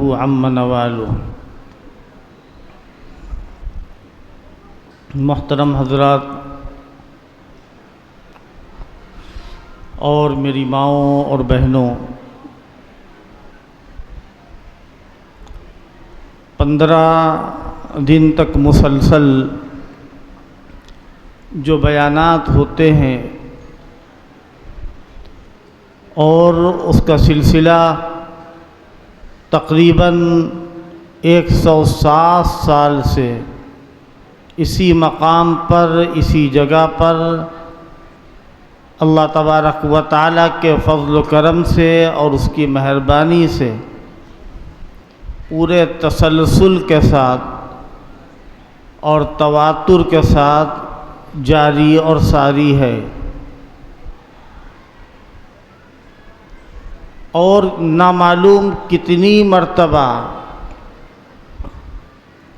إنه عم نواله۔ محترم حضرات اور میری ماؤں اور بہنوں، 15 دن تک مسلسل جو بیانات ہوتے ہیں اور اس کا سلسلہ تقریباً 107 سال سے اسی مقام پر، اسی جگہ پر اللہ تبارک و تعالیٰ کے فضل و کرم سے اور اس کی مہربانی سے پورے تسلسل کے ساتھ اور تواتر کے ساتھ جاری اور ساری ہے، اور نامعلوم کتنی مرتبہ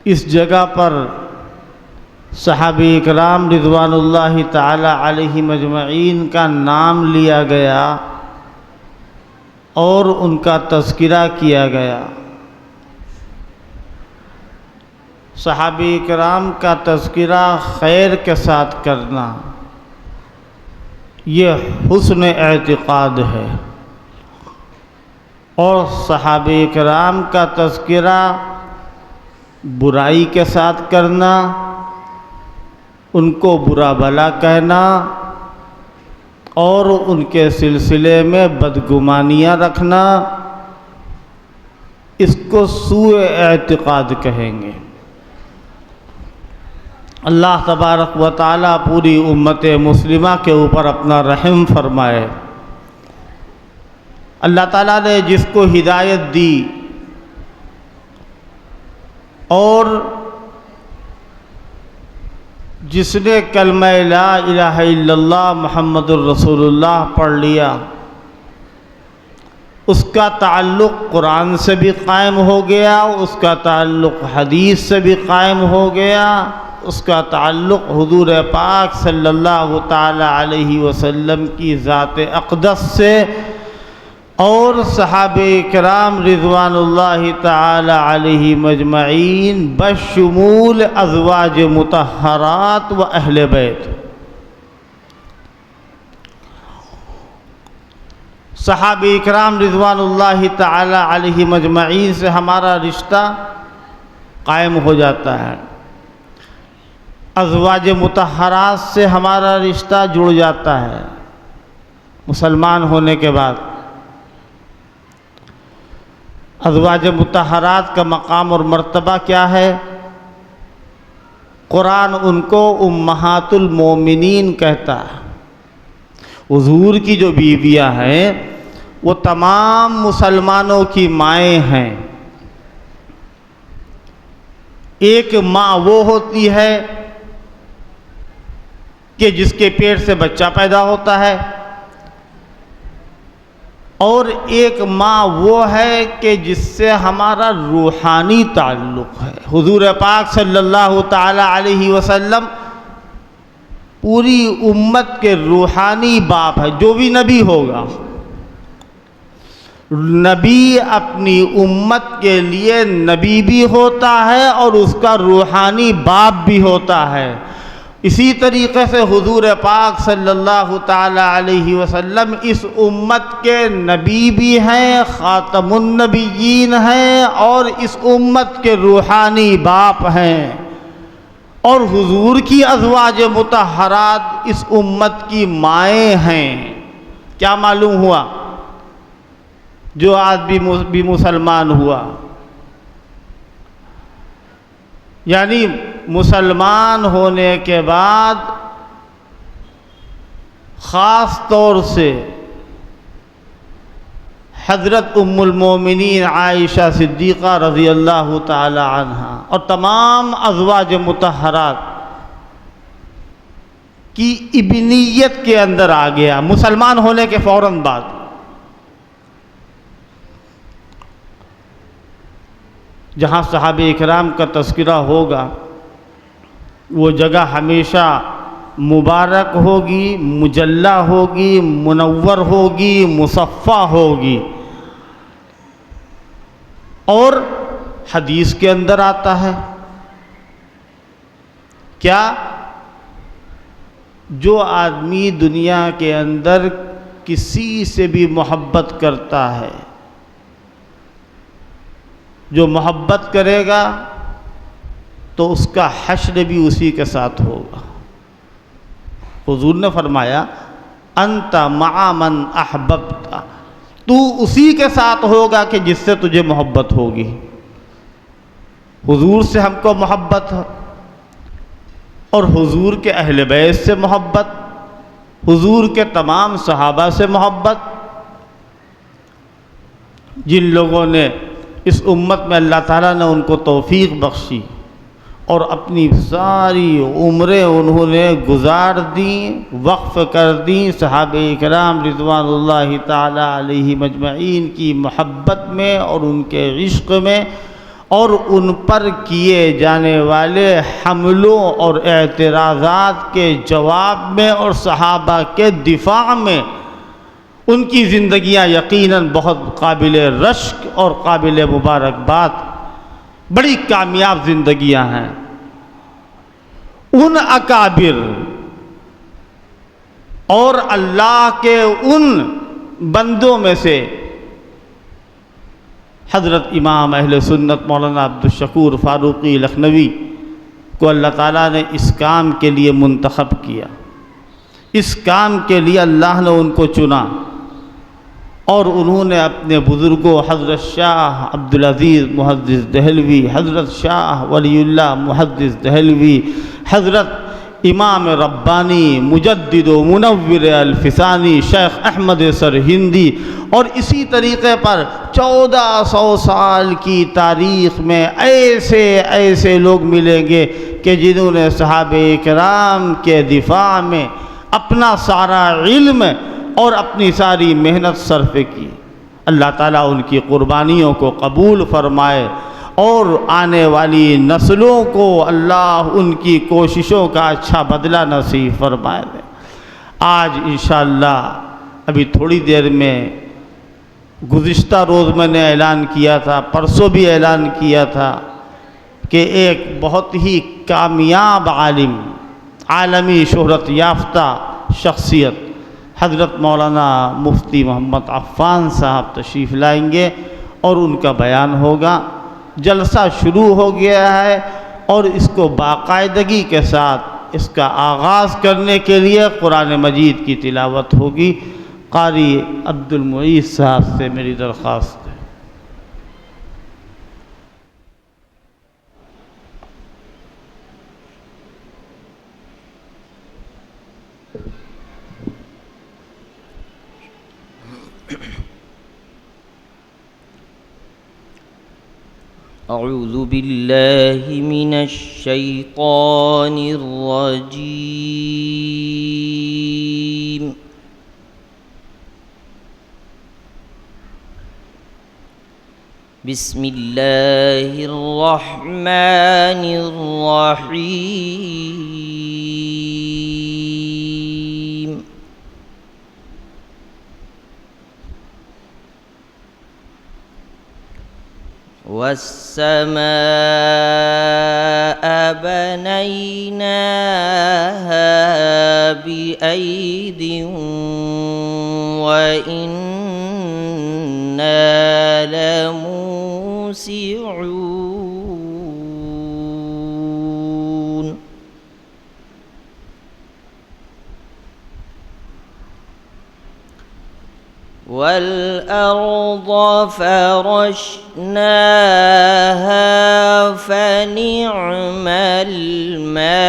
اس جگہ پر صحابہ اکرام رضوان اللہ تعالی علیہم اجمعین کا نام لیا گیا اور ان کا تذکرہ کیا گیا۔ صحابہ اکرام کا تذکرہ خیر کے ساتھ کرنا یہ حسن اعتقاد ہے، اور صحابہ اکرام کا تذکرہ برائی کے ساتھ کرنا، ان کو برا بھلا کہنا اور ان کے سلسلے میں بدگمانیاں رکھنا، اس کو سوء اعتقاد کہیں گے۔ اللہ تبارک و تعالیٰ پوری امت مسلمہ کے اوپر اپنا رحم فرمائے۔ اللہ تعالیٰ نے جس کو ہدایت دی اور جس نے کلمہ لا الہ الا اللہ محمد الرسول اللہ پڑھ لیا، اس کا تعلق قرآن سے بھی قائم ہو گیا، اس کا تعلق حدیث سے بھی قائم ہو گیا، اس کا تعلق حضور پاک صلی اللہ تعالی علیہ وسلم کی ذات اقدس سے اور صحابہ کرام رضوان اللہ تعالی علیہم اجمعین بشمول ازواج مطہرات و اہل بیت۔ صحابہ کرام رضوان اللہ تعالی علیہم اجمعین سے ہمارا رشتہ قائم ہو جاتا ہے، ازواج مطہرات سے ہمارا رشتہ جڑ جاتا ہے مسلمان ہونے کے بعد۔ ازواج مطہرات کا مقام اور مرتبہ کیا ہے؟ قرآن ان کو امہات المومنین کہتا ہے۔ حضور کی جو بیویاں ہیں وہ تمام مسلمانوں کی مائیں ہیں۔ ایک ماں وہ ہوتی ہے کہ جس کے پیٹ سے بچہ پیدا ہوتا ہے، اور ایک ماں وہ ہے کہ جس سے ہمارا روحانی تعلق ہے۔ حضور پاک صلی اللہ تعالی علیہ وسلم پوری امت کے روحانی باپ ہے۔ جو بھی نبی ہوگا، نبی اپنی امت کے لیے نبی بھی ہوتا ہے اور اس کا روحانی باپ بھی ہوتا ہے۔ اسی طریقے سے حضور پاک صلی اللہ تعالی علیہ وسلم اس امت کے نبی بھی ہیں، خاتم النبیین ہیں، اور اس امت کے روحانی باپ ہیں، اور حضور کی ازواج مطہرات اس امت کی مائیں ہیں۔ کیا معلوم ہوا؟ جو آج بھی مسلمان ہوا، یعنی مسلمان ہونے کے بعد خاص طور سے حضرت ام المومنین عائشہ صدیقہ رضی اللہ تعالی عنہا اور تمام ازواج مطہرات کی ابنیت کے اندر آ گیا مسلمان ہونے کے فوراً بعد۔ جہاں صحابہ اکرام کا تذکرہ ہوگا وہ جگہ ہمیشہ مبارک ہوگی، مجلہ ہوگی، منور ہوگی، مصفہ ہوگی۔ اور حدیث کے اندر آتا ہے کیا؟ جو آدمی دنیا کے اندر کسی سے بھی محبت کرتا ہے، جو محبت کرے گا تو اس کا حشر بھی اسی کے ساتھ ہوگا۔ حضور نے فرمایا انت مع من احببت، تو اسی کے ساتھ ہوگا کہ جس سے تجھے محبت ہوگی۔ حضور سے ہم کو محبت ہے، اور حضور کے اہل بیت سے محبت، حضور کے تمام صحابہ سے محبت۔ جن لوگوں نے اس امت میں اللہ تعالیٰ نے ان کو توفیق بخشی اور اپنی ساری عمریں انہوں نے گزار دیں، وقف کر دیں صحابہ کرام رضوان اللہ تعالی علیہ مجمعین کی محبت میں اور ان کے عشق میں، اور ان پر کیے جانے والے حملوں اور اعتراضات کے جواب میں اور صحابہ کے دفاع میں، ان کی زندگیاں یقیناً بہت قابل رشک اور قابل مبارکباد، بڑی کامیاب زندگیاں ہیں۔ ان اکابر اور اللہ کے ان بندوں میں سے حضرت امام اہل سنت مولانا عبدالشکور فاروقی لکھنوی کو اللہ تعالیٰ نے اس کام کے لیے منتخب کیا، اس کام کے لیے اللہ نے ان کو چنا، اور انہوں نے اپنے بزرگوں حضرت شاہ عبدالعزیز محدث دہلوی، حضرت شاہ ولی اللہ محدث دہلوی، حضرت امام ربانی مجدد و منور الفسانی شیخ احمد سرہندی، اور اسی طریقے پر 1400 سال کی تاریخ میں ایسے لوگ ملیں گے کہ جنہوں نے صحابہ کرام کے دفاع میں اپنا سارا علم اور اپنی ساری محنت صرف کی۔ اللہ تعالیٰ ان کی قربانیوں کو قبول فرمائے، اور آنے والی نسلوں کو اللہ ان کی کوششوں کا اچھا بدلہ نصیب فرمائے دے۔ آج انشاءاللہ ابھی تھوڑی دیر میں، گزشتہ روز میں نے اعلان کیا تھا، پرسوں بھی اعلان کیا تھا کہ ایک بہت ہی کامیاب عالم، عالمی شہرت یافتہ شخصیت حضرت مولانا مفتی محمد عفان صاحب تشریف لائیں گے اور ان کا بیان ہوگا۔ جلسہ شروع ہو گیا ہے، اور اس کو باقاعدگی کے ساتھ اس کا آغاز کرنے کے لیے قرآن مجید کی تلاوت ہوگی۔ قاری عبد المعیز صاحب سے میری درخواست ہے۔ اعوذ باللہ من الشیطان الرجیم بسم اللہ الرحمن الرحیم والسماء بنيناها بأيد وإنا لموسعون والأرض فرشناها فنعم الماهدون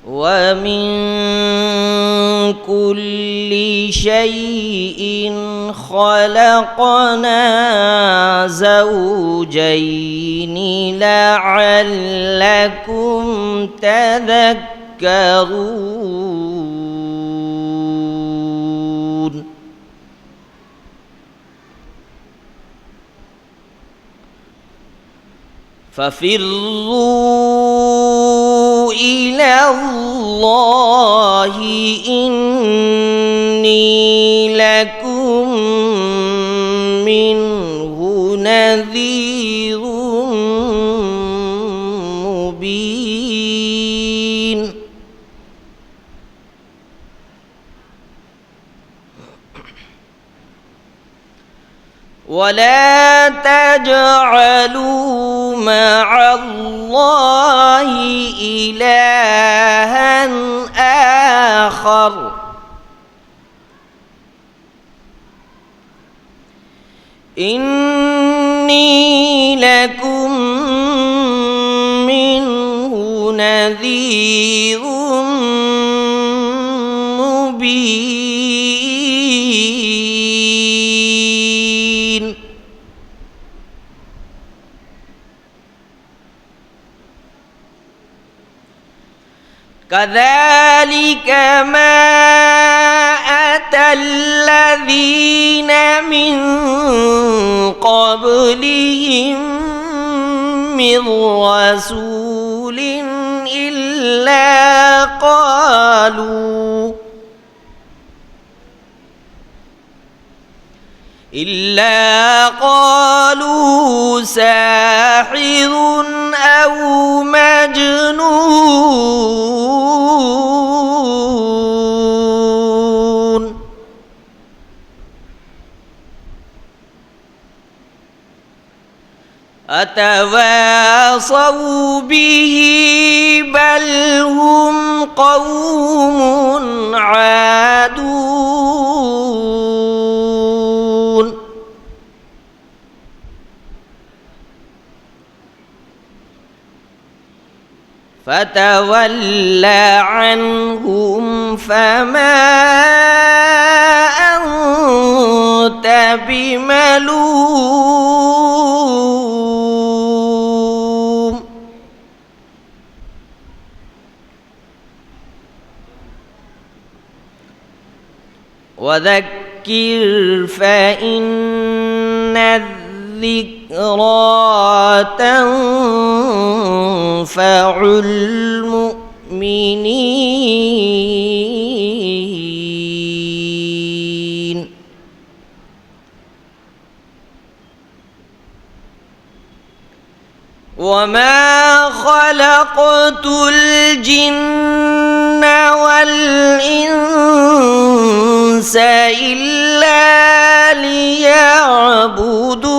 ومن كل شيء خلقنا زوجين لعلكم تذكرون ففروا إلى الله إني لكم منه نذير مبين. ولا تجعلوا مع الله إلها آخر إني لكم منه نذير مبين. كذلك ما أتى الذين من قبلهم من رسول إلا قالوا ساحر أو مجنون. أتواصوا به بل هم قوم عادون. فتول عنهم فما أنت بملوم وذكر فإن الذكرى تنفع المؤمنين. وما خلقت الجن والإنس إلا ليعبدون.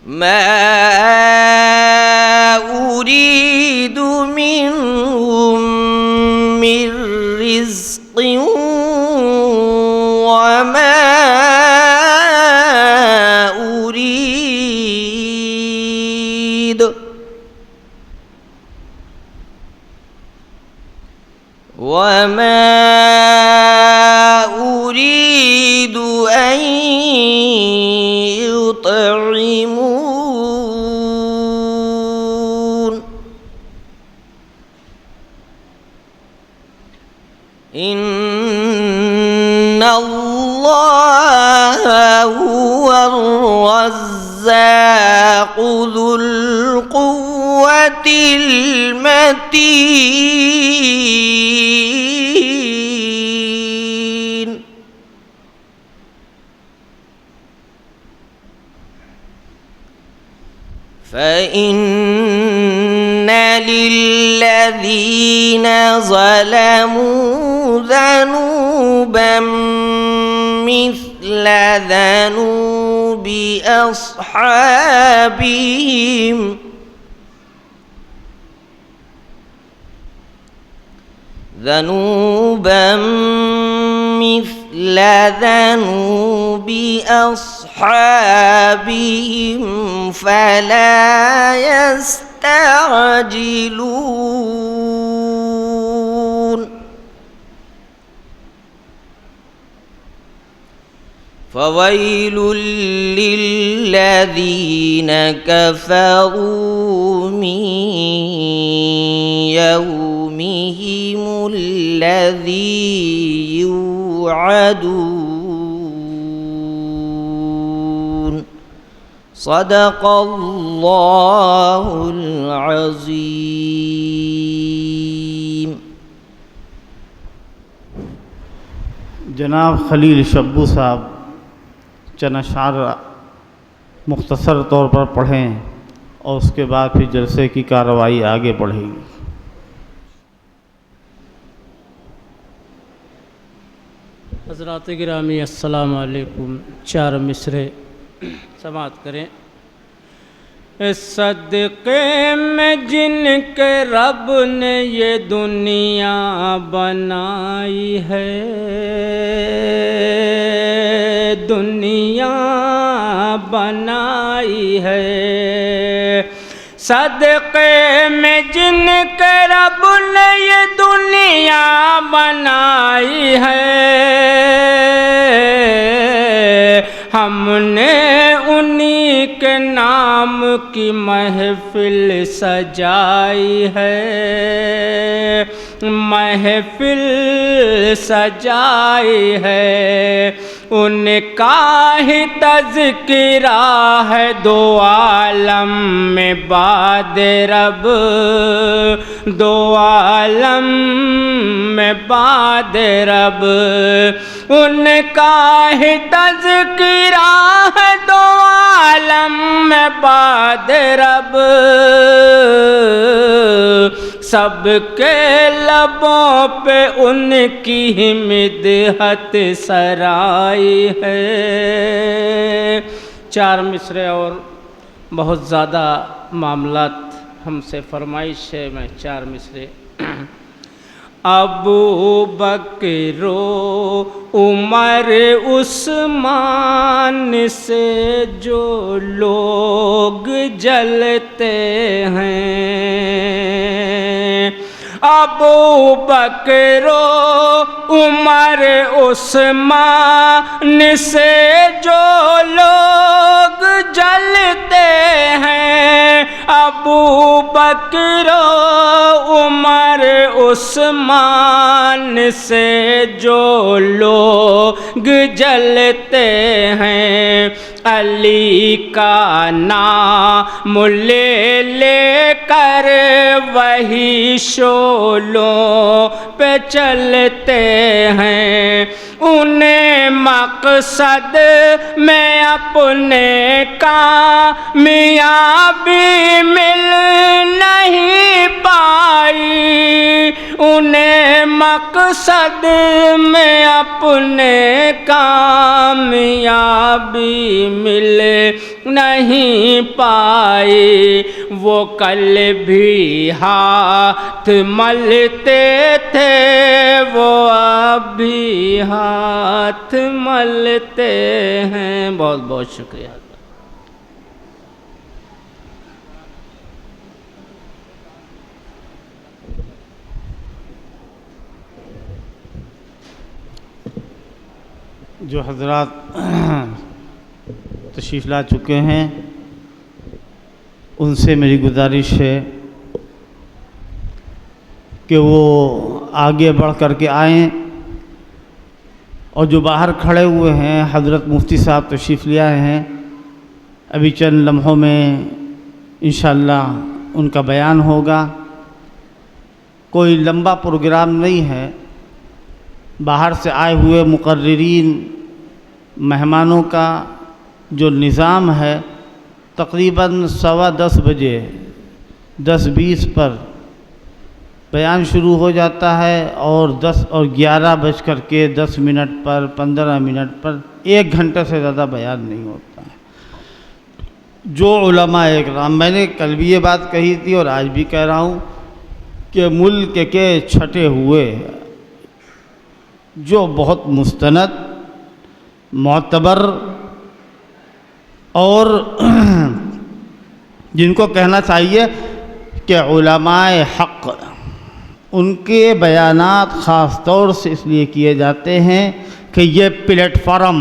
ما أريد منهم من رزق وما أريد أن يطعمون. إن الله هو الرزاق ذو القوة المتين. فإن للذين ظلموا ذنوبا مثل ذنوب أصحابهم فلا يستعجلون. فويل للذين كفروا من يوم يومهم الذي يوعدون صدق الله العظيم. جناب خلیل شبو صاحب چند اشعار مختصر طور پر پڑھیں اور اس کے بعد پھر جلسے کی کارروائی آگے بڑھے گی. حضرات گرامی السلام علیکم. 4 مصرے سماعت کریں. صدقے میں جن کے رب نے یہ دنیا بنائی ہے، دنیا بنائی ہے، صدقے میں جن کے رب نے یہ دنیا بنائی ہے، ہم نے انہی کے نام کی محفل سجائی ہے، محفل سجائی ہے، ان کا ہی تذکرہ ہے دو عالم میں بعد رب، دو عالم میں بعد رب، ان کا ہی تذکرہ ہے دو عالم میں بعد رب، سب کے لبوں پہ ان کی ہی مدحت سرائی ہے. 4 مصرے اور بہت زیادہ معاملات ہم سے فرمائش ہے. میں 4 مصرے. ابو بکر و عمر عثمان سے جو لوگ جلتے ہیں، ابو بکر و عمر عثمان سے جو لوگ جلتے ہیں، ابو بکر و عمر عثمان سے جو لوگ جلتے ہیں، علی کا نام لے لے کر وہی شعلوں پہ چلتے ہیں، انہیں مقصد میں اپنے کامیابی مل نہیں پائی، انہیں مقصد میں اپنے کامیابی مل نہیں پائی، وہ کل بھی ہاتھ ملتے تھے، وہ اب بھی ہاتھ ملتے ہیں. بہت بہت شکریہ. جو حضرات تشریف لا چکے ہیں ان سے میری گزارش ہے کہ وہ آگے بڑھ کر کے آئیں، اور جو باہر کھڑے ہوئے ہیں حضرت مفتی صاحب تشریف لے آئے ہیں، ابھی چند لمحوں میں انشاءاللہ ان کا بیان ہوگا. کوئی لمبا پروگرام نہیں ہے، باہر سے آئے ہوئے مقررین مہمانوں کا جو نظام ہے تقریباً 10:15 بجے 10:20 پر بیان شروع ہو جاتا ہے، اور 11:10 پر 15 منٹ پر 1 گھنٹے سے زیادہ بیان نہیں ہوتا ہے. جو علماء اکرام، میں نے کل بھی یہ بات کہی تھی اور آج بھی کہہ رہا ہوں کہ ملک کے چھٹے ہوئے جو بہت مستند، معتبر اور جن کو کہنا چاہیے کہ علماء حق، ان کے بیانات خاص طور سے اس لیے کیے جاتے ہیں کہ یہ پلیٹ فارم،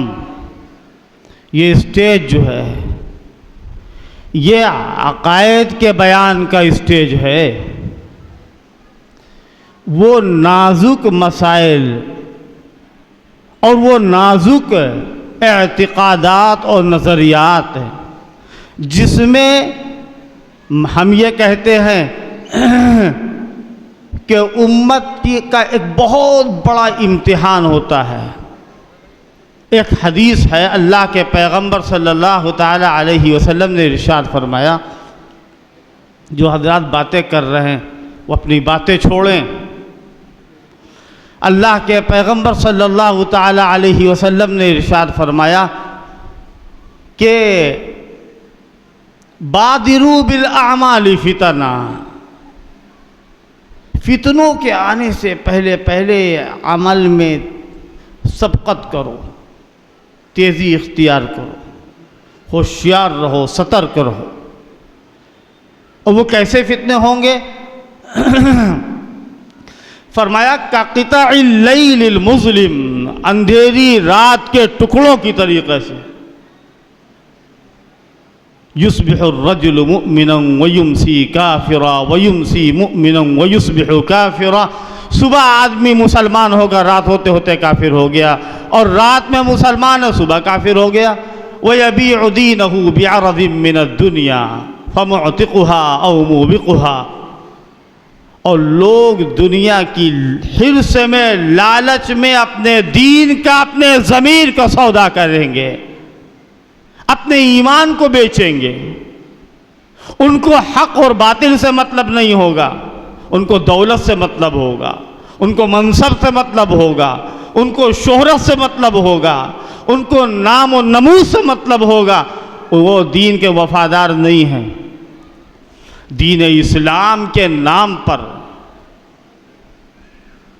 یہ اسٹیج جو ہے، یہ عقائد کے بیان کا اسٹیج ہے، وہ نازک مسائل اور وہ نازک اعتقادات اور نظریات ہیں جس میں ہم یہ کہتے ہیں کہ امت کا ایک بہت بڑا امتحان ہوتا ہے۔ ایک حدیث ہے، اللہ کے پیغمبر صلی اللہ تعالی علیہ وسلم نے ارشاد فرمایا، جو حضرات باتیں کر رہے ہیں وہ اپنی باتیں چھوڑیں۔ اللہ کے پیغمبر صلی اللہ تعالی علیہ وسلم نے ارشاد فرمایا کہ بادروا بالاعمال فتنا، فتنوں کے آنے سے پہلے عمل میں سبقت کرو، تیزی اختیار کرو، ہوشیار رہو، سترک رہو۔ اور وہ کیسے فتنے ہوں گے؟ فرمایا کقطع اللیل المظلم، اندھیری رات کے ٹکڑوں کی طریقے سے۔ یصبح الرجل مؤمنا ویمسی کافرا ویمسی مؤمنا ویصبح کافرا، صبح آدمی مسلمان ہوگا، رات ہوتے ہوتے کافر ہو گیا، اور رات میں مسلمان ہے، صبح کافر ہو گیا۔ وَيَبِيعُ دِينَهُ بِعَرَضٍ مِّنَ الدُّنْيَا فَمُعْتِقُهَا أَوْ مُوبِقُهَا، اور لوگ دنیا کی حرص میں، لالچ میں اپنے دین کا، اپنے ضمیر کا سودا کریں گے، اپنے ایمان کو بیچیں گے۔ ان کو حق اور باطل سے مطلب نہیں ہوگا، ان کو دولت سے مطلب ہوگا، ان کو منصب سے مطلب ہوگا، ان کو شہرت سے مطلب ہوگا، ان کو نام و نمود سے مطلب ہوگا۔ وہ دین کے وفادار نہیں ہیں۔ دین اسلام کے نام پر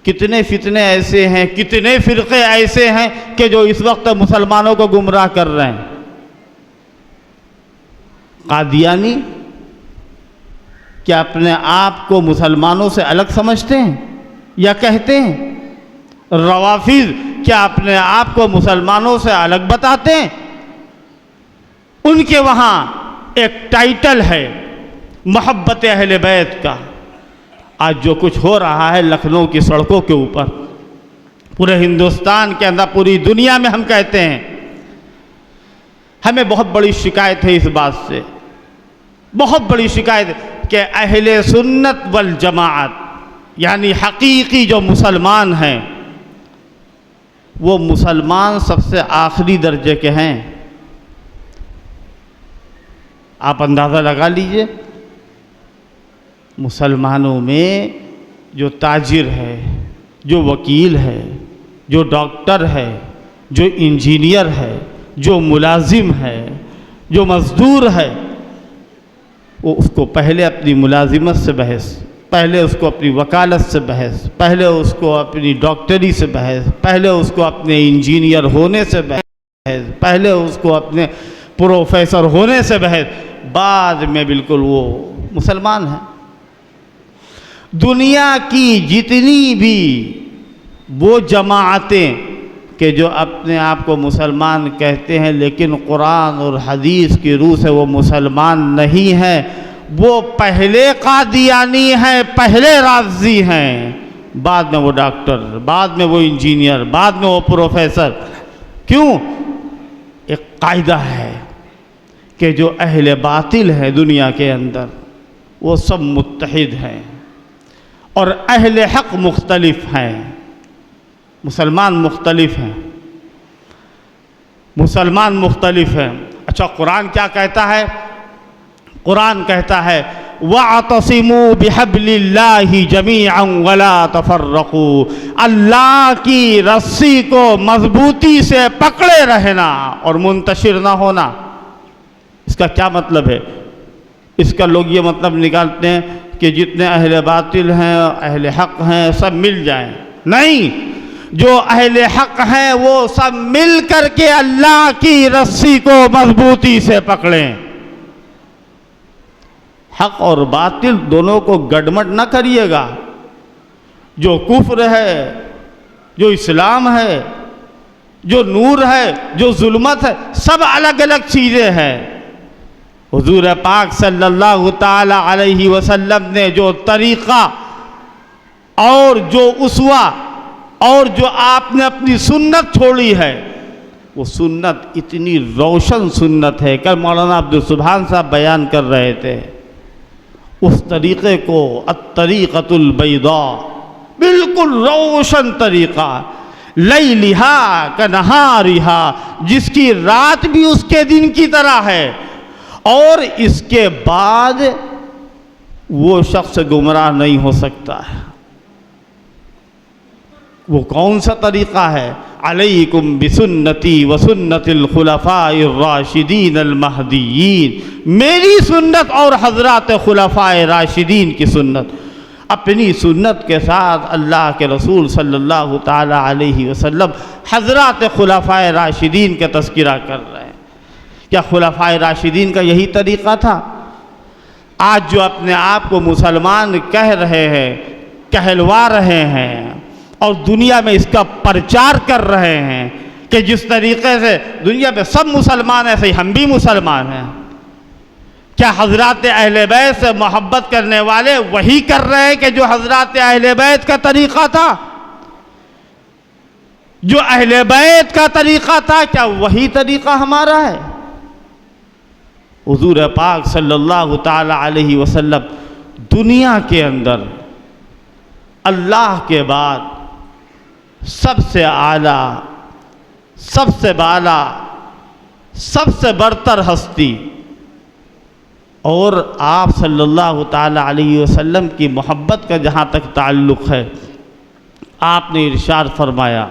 کتنے فتنے ایسے ہیں، کتنے فرقے ایسے ہیں کہ جو اس وقت مسلمانوں کو گمراہ کر رہے ہیں۔ قادیانی کیا اپنے آپ کو مسلمانوں سے الگ سمجھتے ہیں یا کہتے ہیں؟ روافض کیا اپنے آپ کو مسلمانوں سے الگ بتاتے ہیں؟ ان کے وہاں ایک ٹائٹل ہے محبت اہل بیت کا۔ آج جو کچھ ہو رہا ہے لکھنؤ کی سڑکوں کے اوپر، پورے ہندوستان کے اندر، پوری دنیا میں، ہم کہتے ہیں، ہمیں بہت بڑی شکایت ہے اس بات سے، بہت بڑی شکایت کہ اہل سنت والجماعت یعنی حقیقی جو مسلمان ہیں، وہ مسلمان سب سے آخری درجے کے ہیں۔ آپ اندازہ لگا لیجئے، مسلمانوں میں جو تاجر ہے، جو وکیل ہے، جو ڈاکٹر ہے، جو انجینئر ہے، جو ملازم ہے، جو مزدور ہے، وہ اس کو پہلے اپنی ملازمت سے بحث، پہلے اس کو اپنی وکالت سے بحث، پہلے اس کو اپنی ڈاکٹری سے بحث، پہلے اس کو اپنے انجینئر ہونے سے بحث، پہلے اس کو اپنے پروفیسر ہونے سے بحث، بعد میں بالکل وہ مسلمان ہیں۔ دنیا کی جتنی بھی وہ جماعتیں کہ جو اپنے آپ کو مسلمان کہتے ہیں لیکن قرآن اور حدیث کی روح سے وہ مسلمان نہیں ہیں، وہ پہلے قادیانی ہیں، پہلے رافضی ہیں، بعد میں وہ ڈاکٹر، بعد میں وہ انجینئر، بعد میں وہ پروفیسر۔ کیوں؟ ایک قاعدہ ہے کہ جو اہل باطل ہے دنیا کے اندر وہ سب متحد ہیں اور اہل حق مختلف ہیں۔ مسلمان مختلف ہیں، مسلمان مختلف ہیں۔ اچھا، قرآن کیا کہتا ہے؟ قرآن کہتا ہے وَاعْتَصِمُوا بِحَبْلِ اللَّهِ جَمِيعًا وَلَا تَفَرَّقُوا، اللہ کی رسی کو مضبوطی سے پکڑے رہنا اور منتشر نہ ہونا۔ اس کا کیا مطلب ہے؟ اس کا لوگ یہ مطلب نکالتے ہیں کہ جتنے اہل باطل ہیں، اہل حق ہیں، سب مل جائیں۔ نہیں، جو اہل حق ہیں وہ سب مل کر کے اللہ کی رسی کو مضبوطی سے پکڑیں۔ حق اور باطل دونوں کو گڈمٹ نہ کریے گا۔ جو کفر ہے، جو اسلام ہے، جو نور ہے، جو ظلمت ہے، سب الگ الگ چیزیں ہیں۔ حضور پاک صلی اللہ تعالی علیہ وسلم نے جو طریقہ اور جو اسوہ اور جو آپ نے اپنی سنت چھوڑی ہے، وہ سنت اتنی روشن سنت ہے کہ مولانا عبدالسبحان صاحب بیان کر رہے تھے، اس طریقے کو الطریقۃ البیضاء، بالکل روشن طریقہ، لیلھا کنہارھا، جس کی رات بھی اس کے دن کی طرح ہے، اور اس کے بعد وہ شخص گمراہ نہیں ہو سکتا ہے۔ وہ کون سا طریقہ ہے؟ علیکم بسنتی وسنت الخلفاء الراشدین المہدیین، میری سنت اور حضرات خلفاء راشدین کی سنت۔ اپنی سنت کے ساتھ اللہ کے رسول صلی اللہ تعالی علیہ وسلم حضرات خلفاء راشدین کا تذکرہ کر رہے ہیں۔ کیا خلفاء راشدین کا یہی طریقہ تھا؟ آج جو اپنے آپ کو مسلمان کہہ رہے ہیں، کہلوا رہے ہیں اور دنیا میں اس کا پرچار کر رہے ہیں کہ جس طریقے سے دنیا میں سب مسلمان ہیں، صحیح ہم بھی مسلمان ہیں، کیا حضرات اہل بیت سے محبت کرنے والے وہی کر رہے ہیں کہ جو حضرات اہل بیت کا طریقہ تھا؟ جو اہل بیت کا طریقہ تھا کیا وہی طریقہ ہمارا ہے؟ حضور پاک صلی اللہ تعالی علیہ وسلم دنیا کے اندر اللہ کے بعد سب سے اعلیٰ، سب سے بالا، سب سے برتر ہستی، اور آپ صلی اللہ تعالی علیہ وسلم کی محبت کا جہاں تک تعلق ہے، آپ نے ارشاد فرمایا،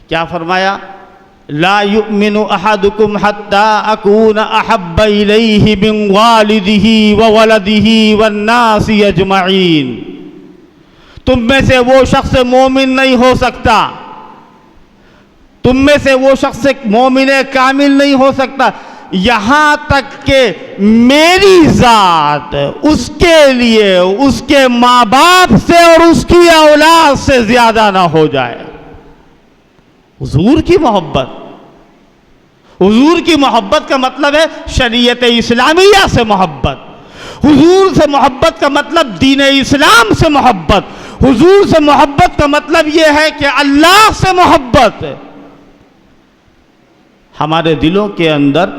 کیا فرمایا؟ لا یؤمن احدکم حتی اکون احب الیہ من والدہ وولدہ والناس اجمعین، تم میں سے وہ شخص مومن نہیں ہو سکتا، تم میں سے وہ شخص مومن کامل نہیں ہو سکتا یہاں تک کہ میری ذات اس کے لیے اس کے ماں باپ سے اور اس کی اولاد سے زیادہ نہ ہو جائے۔ حضور کی محبت، حضور کی محبت کا مطلب ہے شریعت اسلامیہ سے محبت، حضور سے محبت کا مطلب دین اسلام سے محبت، حضور سے محبت کا مطلب یہ ہے کہ اللہ سے محبت۔ ہمارے دلوں کے اندر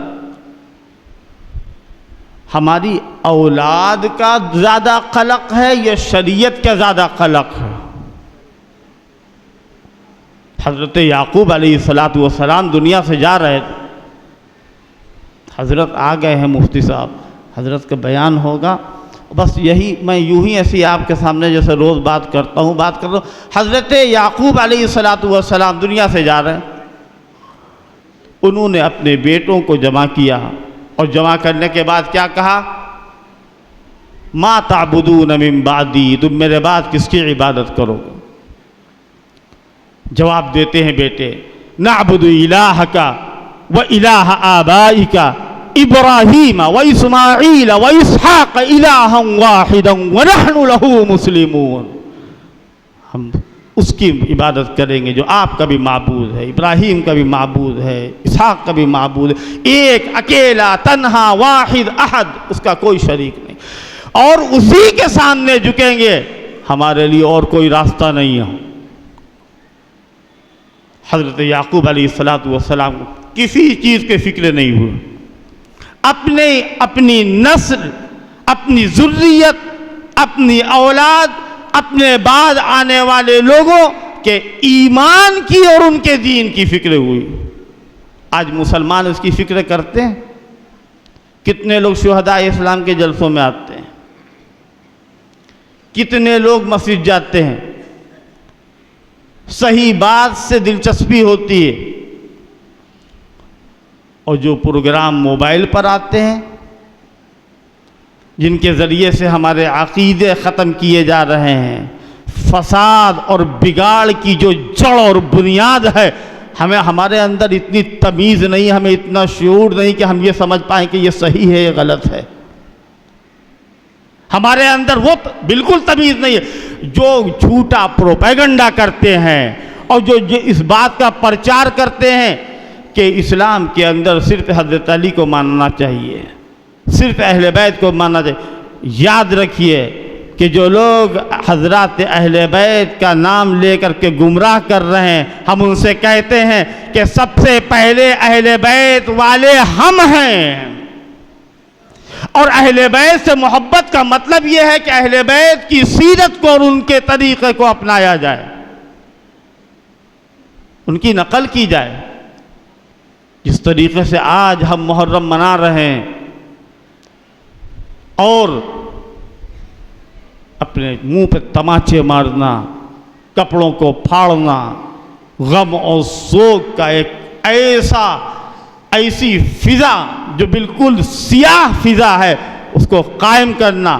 ہماری اولاد کا زیادہ قلق ہے یا شریعت کا زیادہ قلق ہے؟ حضرت یعقوب علیہ السلام دنیا سے جا رہے تھے، حضرت آ گئے ہیں، مفتی صاحب حضرت کا بیان ہوگا، بس یہی میں یوں ہی ایسی آپ کے سامنے جیسے روز بات کرتا ہوں حضرت یعقوب علیہ السلام دنیا سے جا رہے ہیں، انہوں نے اپنے بیٹوں کو جمع کیا اور جمع کرنے کے بعد کیا کہا؟ ما تعبدون من بعدی، تم میرے بعد کس کی عبادت کرو گے؟ جواب دیتے ہیں بیٹے، نعبد الہک و الہ آبائک ابراہیم و اسماعیل و اسحاق الہا واحدا ونحن لہ مسلمون، ہم اس کی عبادت کریں گے جو آپ کا بھی معبود ہے، ابراہیم کا بھی معبود ہے، اسحاق کا بھی معبود ہے، ایک اکیلا تنہا واحد احد، اس کا کوئی شریک نہیں، اور اسی کے سامنے جھکیں گے، ہمارے لیے اور کوئی راستہ نہیں ہے۔ حضرت یعقوب علیہ السلام کو کسی چیز کے فکر نہیں ہوئی، اپنی نسل، اپنی ذریت، اپنی اولاد، اپنے بعد آنے والے لوگوں کے ایمان کی اور ان کے دین کی فکر ہوئی۔ آج مسلمان اس کی فکر کرتے ہیں؟ کتنے لوگ شہداء اسلام کے جلسوں میں آتے ہیں؟ کتنے لوگ مسجد جاتے ہیں؟ صحیح بات سے دلچسپی ہوتی ہے، اور جو پروگرام موبائل پر آتے ہیں جن کے ذریعے سے ہمارے عقیدے ختم کیے جا رہے ہیں، فساد اور بگاڑ کی جو جڑ اور بنیاد ہے، ہمارے اندر اتنی تمیز نہیں، ہمیں اتنا شعور نہیں کہ ہم یہ سمجھ پائیں کہ یہ صحیح ہے یا غلط ہے۔ ہمارے اندر وہ بالکل تمیز نہیں ہے۔ جو جھوٹا پروپیگنڈا کرتے ہیں اور جو اس بات کا پرچار کرتے ہیں کہ اسلام کے اندر صرف حضرت علی کو ماننا چاہیے، صرف اہل بیت کو ماننا چاہیے، یاد رکھیے کہ جو لوگ حضرات اہل بیت کا نام لے کر کے گمراہ کر رہے ہیں، ہم ان سے کہتے ہیں کہ سب سے پہلے اہل بیت والے ہم ہیں۔ اور اہل بیت سے محبت کا مطلب یہ ہے کہ اہل بیت کی سیرت کو اور ان کے طریقے کو اپنایا جائے، ان کی نقل کی جائے۔ جس طریقے سے آج ہم محرم منا رہے ہیں اور اپنے منہ پہ تماچے مارنا، کپڑوں کو پھاڑنا، غم اور سوگ کا ایک ایسی فضا جو بالکل سیاہ فضا ہے، اس کو قائم کرنا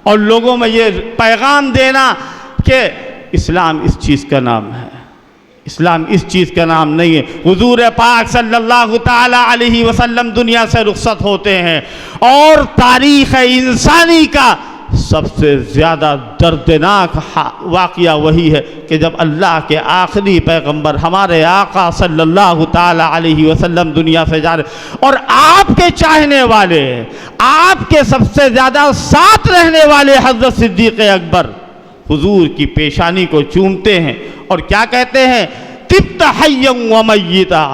اور لوگوں میں یہ پیغام دینا کہ اسلام اس چیز کا نام ہے، اسلام اس چیز کا نام نہیں ہے۔ حضور پاک صلی اللہ تعالی علیہ وسلم دنیا سے رخصت ہوتے ہیں اور تاریخ انسانی کا سب سے زیادہ دردناک واقعہ وہی ہے کہ جب اللہ کے آخری پیغمبر ہمارے آقا صلی اللہ تعالی علیہ وسلم دنیا سے جا رہے اور آپ کے چاہنے والے، آپ کے سب سے زیادہ ساتھ رہنے والے حضرت صدیق اکبر حضور کی پیشانی کو چومتے ہیں اور کیا کہتے ہیں؟ طبت حیا و میتا،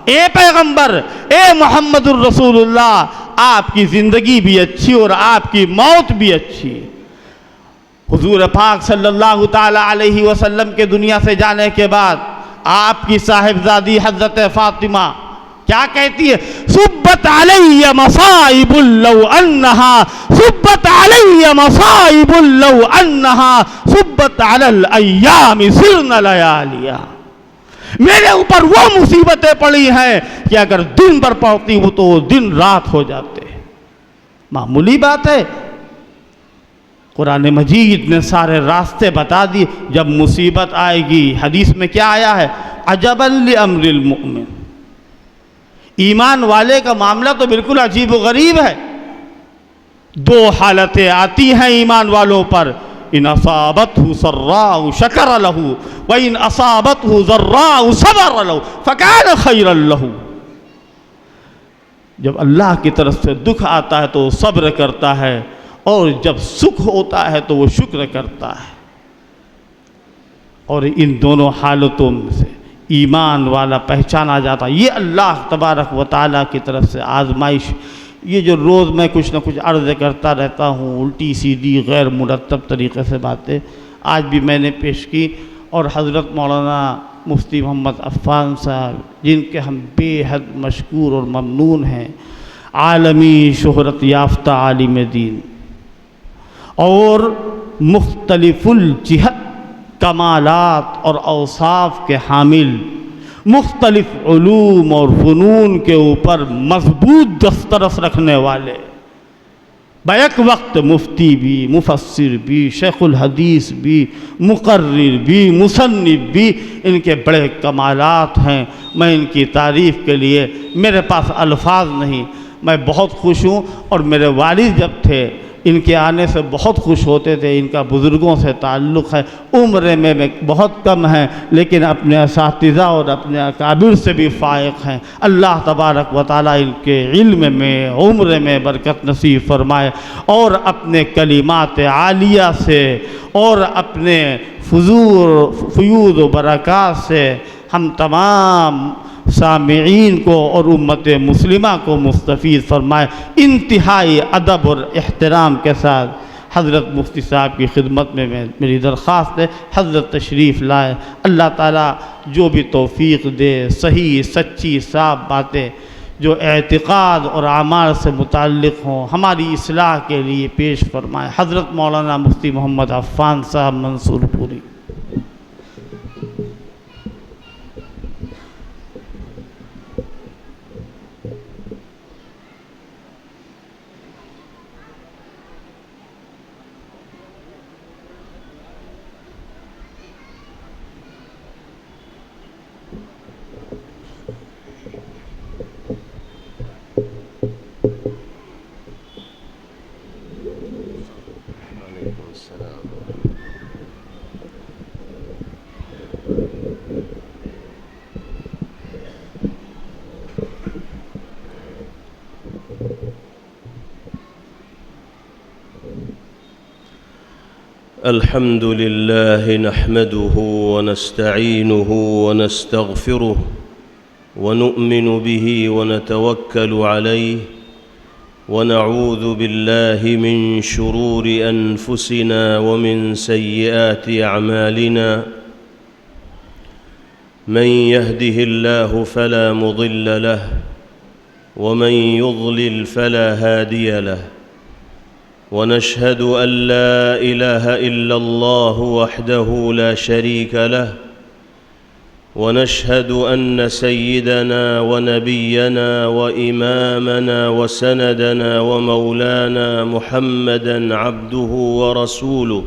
اے پیغمبر، اے محمد الرسول اللہ، آپ کی زندگی بھی اچھی اور آپ کی موت بھی اچھی۔ حضور پاک صلی اللہ تعالی علیہ وسلم کے دنیا سے جانے کے بعد آپ کی صاحبزادی حضرت فاطمہ کیا کہتی ہے؟ صبت علی مصائب لو انہا، صبت علی مصائب لو انہا، صبت علی الایام سرن لیالیا۔ میرے اوپر وہ مصیبتیں پڑی ہیں کہ اگر دن بھر پڑتی ہوں تو دن رات ہو جاتے۔ معمولی بات ہے، قرآن مجید نے سارے راستے بتا دیے۔ جب مصیبت آئے گی، حدیث میں کیا آیا ہے؟ عجبا لامر المؤمن، ایمان والے کا معاملہ تو بالکل عجیب و غریب ہے۔ دو حالتیں آتی ہیں ایمان والوں پر، ان اصابتہ سراء شکر لہ وان اصابتہ ضراء صبر لہ فکان خیرا لہ۔ جب اللہ کی طرف سے دکھ آتا ہے تو وہ صبر کرتا ہے اور جب سکھ ہوتا ہے تو وہ شکر کرتا ہے۔ اور ان دونوں حالتوں میں سے ایمان والا پہچانا جاتا ہے۔ یہ اللہ تبارک و تعالیٰ کی طرف سے آزمائش، یہ جو روز میں کچھ نہ کچھ عرض کرتا رہتا ہوں، الٹی سیدھی غیر مرتب طریقے سے باتیں آج بھی میں نے پیش کی، اور حضرت مولانا مفتی محمد عفان صاحب جن کے ہم بے حد مشکور اور ممنون ہیں، عالمی شہرت یافتہ عالم دین اور مختلف الجہت کمالات اور اوصاف کے حامل، مختلف علوم اور فنون کے اوپر مضبوط دسترس رکھنے والے، بیک وقت مفتی بھی، مفسر بھی، شیخ الحدیث بھی، مقرر بھی، مصنف بھی، ان کے بڑے کمالات ہیں۔ میں ان کی تعریف کے لیے میرے پاس الفاظ نہیں۔ میں بہت خوش ہوں، اور میرے والد جب تھے ان کے آنے سے بہت خوش ہوتے تھے۔ ان کا بزرگوں سے تعلق ہے، عمر میں بہت کم ہے لیکن اپنے اساتذہ اور اپنے اکابر سے بھی فائق ہیں۔ اللہ تبارک و تعالیٰ ان کے علم میں، عمر میں برکت نصیب فرمائے، اور اپنے کلمات عالیہ سے اور اپنے فیوض و برکات سے ہم تمام سامعین کو اور امت مسلمہ کو مستفید فرمائے۔ انتہائی ادب اور احترام کے ساتھ حضرت مفتی صاحب کی خدمت میں میری درخواست ہے، حضرت تشریف لائے۔ اللہ تعالیٰ جو بھی توفیق دے، صحیح سچی صاف باتیں جو اعتقاد اور اعمال سے متعلق ہوں ہماری اصلاح کے لیے پیش فرمائے۔ حضرت مولانا مفتی محمد عفان صاحب منصور پوری۔ الحمد لله نحمده ونستعينه ونستغفره ونؤمن به ونتوكل عليه ونعوذ بالله من شرور أنفسنا ومن سيئات أعمالنا من يهده الله فلا مضل له ومن يضلل فلا هادي له ونشهد أن لا إله إلا الله وحده لا شريك له ونشهد أن سيدنا ونبينا وإمامنا وسندنا ومولانا محمدًا عبده ورسوله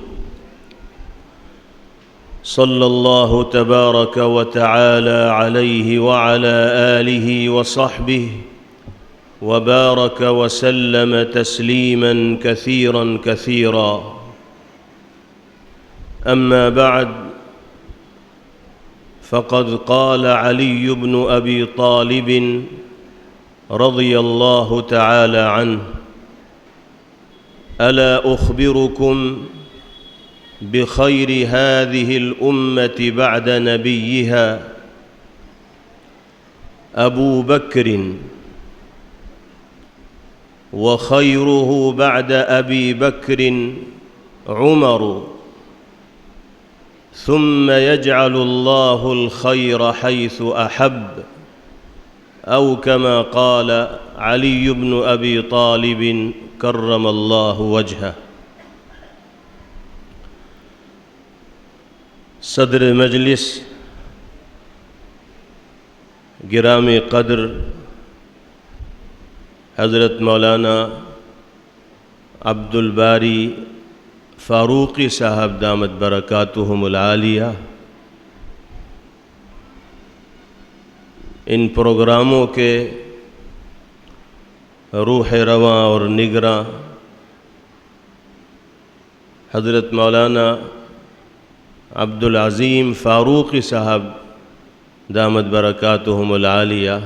صلى الله تبارك وتعالى عليه وعلى آله وصحبه وبارك وسلم تسليما كثيرا كثيرا. أما بعد، فقد قال علي بن أبي طالب رضي الله تعالى عنه: ألا أخبركم بخير هذه الأمة بعد نبيها؟ أبو بكر، وخيره بعد أبي بكر عمر، ثم يجعل الله الخير حيث أحب، أو كما قال علي بن أبي طالب كرم الله وجهه. صدر مجلس گرامی قدر حضرت مولانا عبد الباری فاروقی صاحب دامت برکاتہم العالیہ، ان پروگراموں کے روح رواں اور نگراں حضرت مولانا عبد العظیم فاروقی صاحب دامت برکاتہم العالیہ،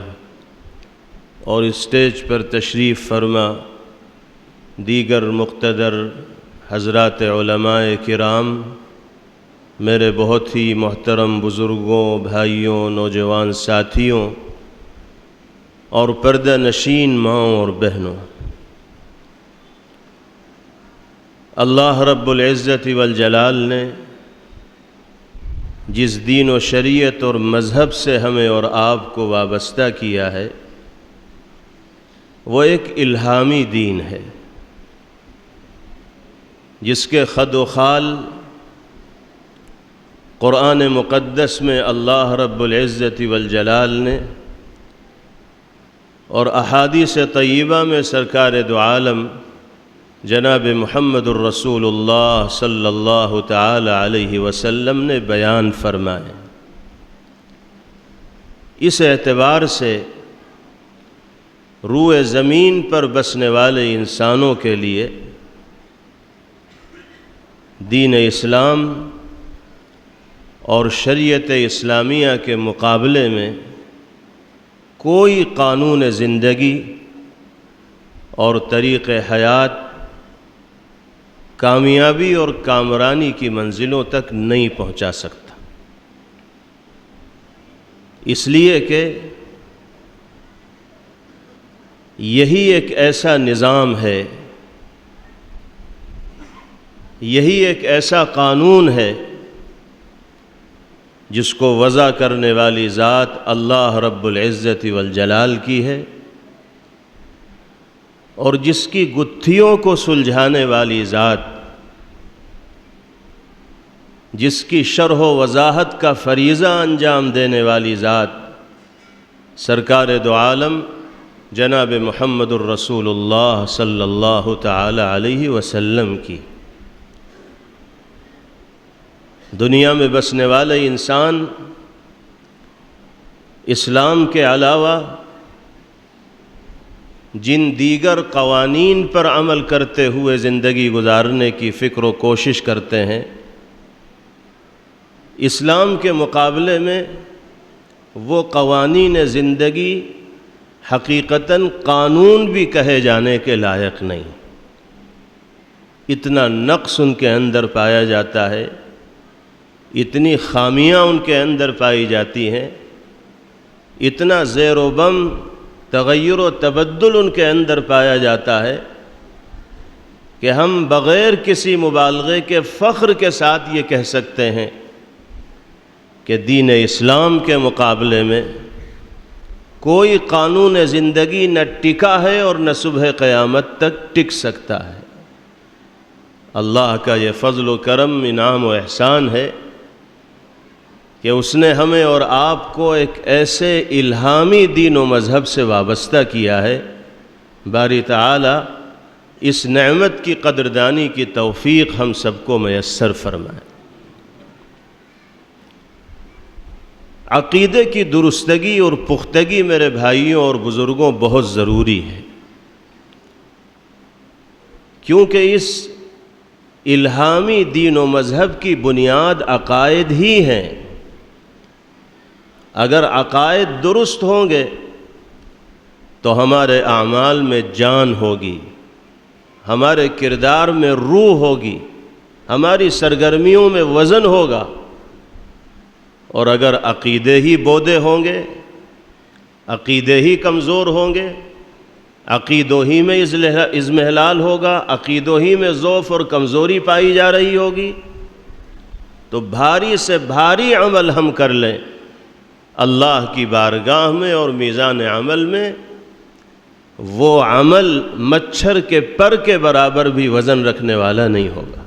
اور اسٹیج پر تشریف فرما دیگر مقتدر حضرات علماء کرام، میرے بہت ہی محترم بزرگوں، بھائیوں، نوجوان ساتھیوں اور پردہ نشین ماؤں اور بہنوں، اللہ رب العزت والجلال نے جس دین و شریعت اور مذہب سے ہمیں اور آپ کو وابستہ کیا ہے، وہ ایک الہامی دین ہے، جس کے خد و خال قرآن مقدس میں اللہ رب العزت والجلال نے اور احادیث طیبہ میں سرکار دو عالم جناب محمد الرسول اللہ صلی اللہ تعالی علیہ وسلم نے بیان فرمائے. اس اعتبار سے روئے زمین پر بسنے والے انسانوں کے لیے دین اسلام اور شریعت اسلامیہ کے مقابلے میں کوئی قانون زندگی اور طریق حیات کامیابی اور کامرانی کی منزلوں تک نہیں پہنچا سکتا، اس لیے کہ یہی ایک ایسا نظام ہے، یہی ایک ایسا قانون ہے جس کو وضع کرنے والی ذات اللہ رب العزت والجلال کی ہے، اور جس کی گتھیوں کو سلجھانے والی ذات، جس کی شرح و وضاحت کا فریضہ انجام دینے والی ذات سرکار دو عالم جناب محمد الرسول اللہ صلی اللہ تعالی علیہ وسلم کی. دنیا میں بسنے والے انسان اسلام کے علاوہ جن دیگر قوانین پر عمل کرتے ہوئے زندگی گزارنے کی فکر و کوشش کرتے ہیں، اسلام کے مقابلے میں وہ قوانین زندگی حقیقتاً قانون بھی کہے جانے کے لائق نہیں. اتنا نقص ان کے اندر پایا جاتا ہے، اتنی خامیاں ان کے اندر پائی جاتی ہیں، اتنا زیر و بم تغیر و تبدل ان کے اندر پایا جاتا ہے کہ ہم بغیر کسی مبالغے کے فخر کے ساتھ یہ کہہ سکتے ہیں کہ دین اسلام کے مقابلے میں کوئی قانون زندگی نہ ٹکا ہے اور نہ صبح قیامت تک ٹک سکتا ہے۔ اللہ کا یہ فضل و کرم، انعام و احسان ہے کہ اس نے ہمیں اور آپ کو ایک ایسے الہامی دین و مذہب سے وابستہ کیا ہے۔ باری تعالی اس نعمت کی قدردانی کی توفیق ہم سب کو میسر فرمائے۔ عقیدے کی درستگی اور پختگی میرے بھائیوں اور بزرگوں بہت ضروری ہے، کیونکہ اس الہامی دین و مذہب کی بنیاد عقائد ہی ہیں۔ اگر عقائد درست ہوں گے تو ہمارے اعمال میں جان ہوگی، ہمارے کردار میں روح ہوگی، ہماری سرگرمیوں میں وزن ہوگا۔ اور اگر عقیدے ہی بودے ہوں گے، عقیدے ہی کمزور ہوں گے، عقیدوں ہی میں اضمحلال ہوگا، عقیدوں ہی میں ضعف اور کمزوری پائی جا رہی ہوگی، تو بھاری سے بھاری عمل ہم کر لیں، اللہ کی بارگاہ میں اور میزان عمل میں وہ عمل مچھر کے پر کے برابر بھی وزن رکھنے والا نہیں ہوگا۔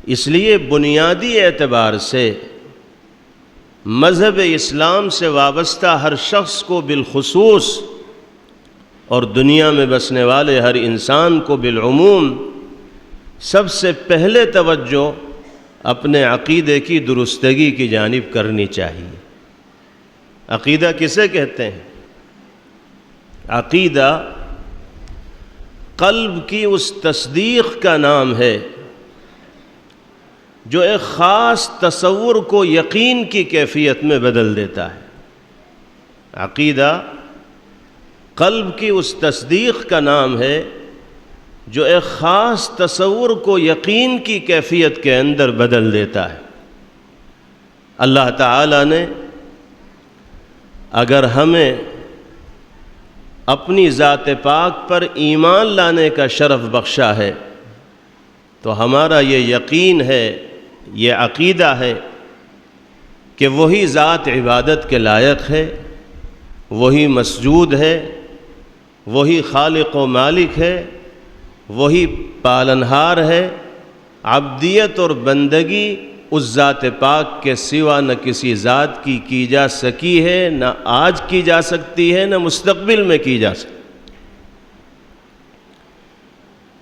اس لیے بنیادی اعتبار سے مذہب اسلام سے وابستہ ہر شخص کو بالخصوص اور دنیا میں بسنے والے ہر انسان کو بالعموم سب سے پہلے توجہ اپنے عقیدے کی درستگی کی جانب کرنی چاہیے۔ عقیدہ کسے کہتے ہیں؟ عقیدہ قلب کی اس تصدیق کا نام ہے جو ایک خاص تصور کو یقین کی کیفیت میں بدل دیتا ہے۔ عقیدہ قلب کی اس تصدیق کا نام ہے جو ایک خاص تصور کو یقین کی کیفیت کے اندر بدل دیتا ہے۔ اللہ تعالیٰ نے اگر ہمیں اپنی ذات پاک پر ایمان لانے کا شرف بخشا ہے تو ہمارا یہ یقین ہے، یہ عقیدہ ہے کہ وہی ذات عبادت کے لائق ہے، وہی مسجود ہے، وہی خالق و مالک ہے، وہی پالنہار ہے۔ عبدیت اور بندگی اس ذات پاک کے سوا نہ کسی ذات کی جا سکی ہے، نہ آج کی جا سکتی ہے، نہ مستقبل میں کی جا سکتی۔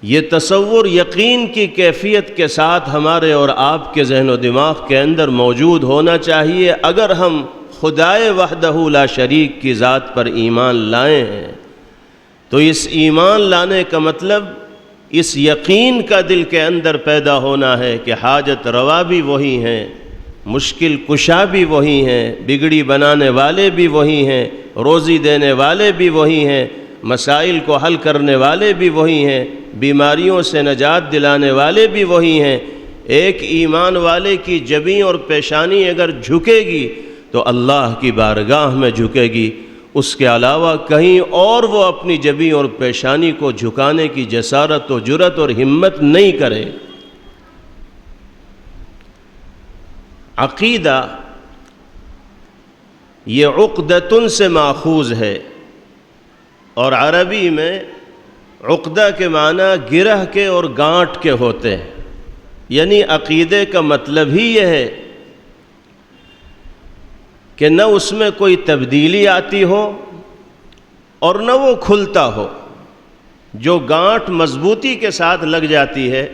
یہ تصور یقین کی کیفیت کے ساتھ ہمارے اور آپ کے ذہن و دماغ کے اندر موجود ہونا چاہیے۔ اگر ہم خدائے وحدہ لا شریک کی ذات پر ایمان لائے ہیں تو اس ایمان لانے کا مطلب اس یقین کا دل کے اندر پیدا ہونا ہے کہ حاجت روا بھی وہی ہیں، مشکل کشا بھی وہی ہیں، بگڑی بنانے والے بھی وہی ہیں، روزی دینے والے بھی وہی ہیں، مسائل کو حل کرنے والے بھی وہی ہیں، بیماریوں سے نجات دلانے والے بھی وہی ہیں۔ ایک ایمان والے کی جبیں اور پیشانی اگر جھکے گی تو اللہ کی بارگاہ میں جھکے گی، اس کے علاوہ کہیں اور وہ اپنی جبیں اور پیشانی کو جھکانے کی جسارت و جرأت اور ہمت نہیں کرے۔ عقیدہ یہ عقدۃ سے ماخوذ ہے، اور عربی میں عقدہ کے معنی گرہ کے اور گانٹھ کے ہوتے ہیں، یعنی عقیدے کا مطلب ہی یہ ہے کہ نہ اس میں کوئی تبدیلی آتی ہو اور نہ وہ کھلتا ہو۔ جو گانٹھ مضبوطی کے ساتھ لگ جاتی ہے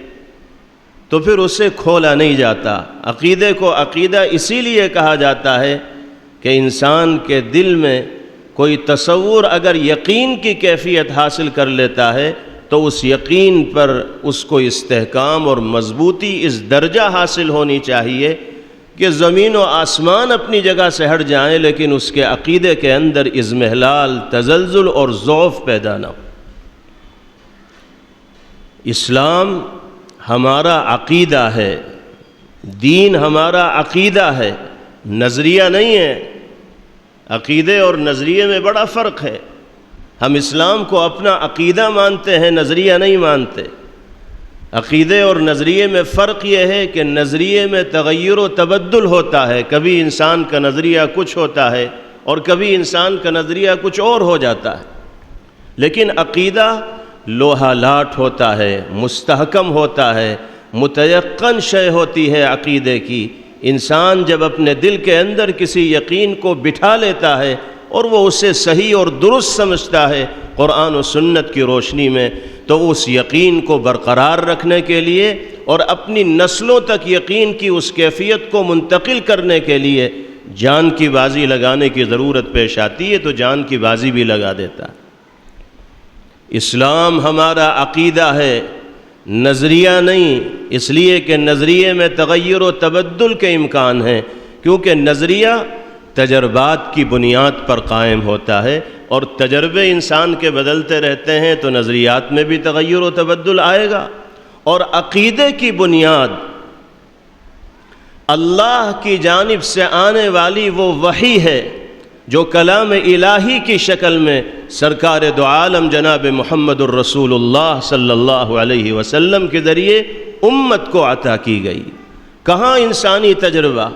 تو پھر اسے کھولا نہیں جاتا۔ عقیدے کو عقیدہ اسی لیے کہا جاتا ہے کہ انسان کے دل میں کوئی تصور اگر یقین کی کیفیت حاصل کر لیتا ہے تو اس یقین پر اس کو استحکام اور مضبوطی اس درجہ حاصل ہونی چاہیے کہ زمین و آسمان اپنی جگہ سے ہٹ جائیں لیکن اس کے عقیدے کے اندر اضمحلال، تزلزل اور ضعف پیدا نہ ہو۔ اسلام ہمارا عقیدہ ہے، دین ہمارا عقیدہ ہے، نظریہ نہیں ہے۔ عقیدے اور نظریے میں بڑا فرق ہے۔ ہم اسلام کو اپنا عقیدہ مانتے ہیں، نظریہ نہیں مانتے۔ عقیدے اور نظریے میں فرق یہ ہے کہ نظریے میں تغیر و تبدل ہوتا ہے، کبھی انسان کا نظریہ کچھ ہوتا ہے اور کبھی انسان کا نظریہ کچھ اور ہو جاتا ہے، لیکن عقیدہ لوہا لاٹ ہوتا ہے، مستحکم ہوتا ہے، متیقن شے ہوتی ہے عقیدے کی۔ انسان جب اپنے دل کے اندر کسی یقین کو بٹھا لیتا ہے اور وہ اسے صحیح اور درست سمجھتا ہے قرآن و سنت کی روشنی میں، تو اس یقین کو برقرار رکھنے کے لیے اور اپنی نسلوں تک یقین کی اس کیفیت کو منتقل کرنے کے لیے جان کی بازی لگانے کی ضرورت پیش آتی ہے، تو جان کی بازی بھی لگا دیتا ہے۔ اسلام ہمارا عقیدہ ہے، نظریہ نہیں، اس لیے کہ نظریے میں تغیر و تبدل کے امکان ہیں، کیونکہ نظریہ تجربات کی بنیاد پر قائم ہوتا ہے اور تجربے انسان کے بدلتے رہتے ہیں، تو نظریات میں بھی تغیر و تبدل آئے گا۔ اور عقیدے کی بنیاد اللہ کی جانب سے آنے والی وہ وحی ہے جو کلام الہی کی شکل میں سرکار دو عالم جناب محمد الرسول اللہ صلی اللہ علیہ وسلم کے ذریعے امت کو عطا کی گئی۔ کہاں انسانی تجربہ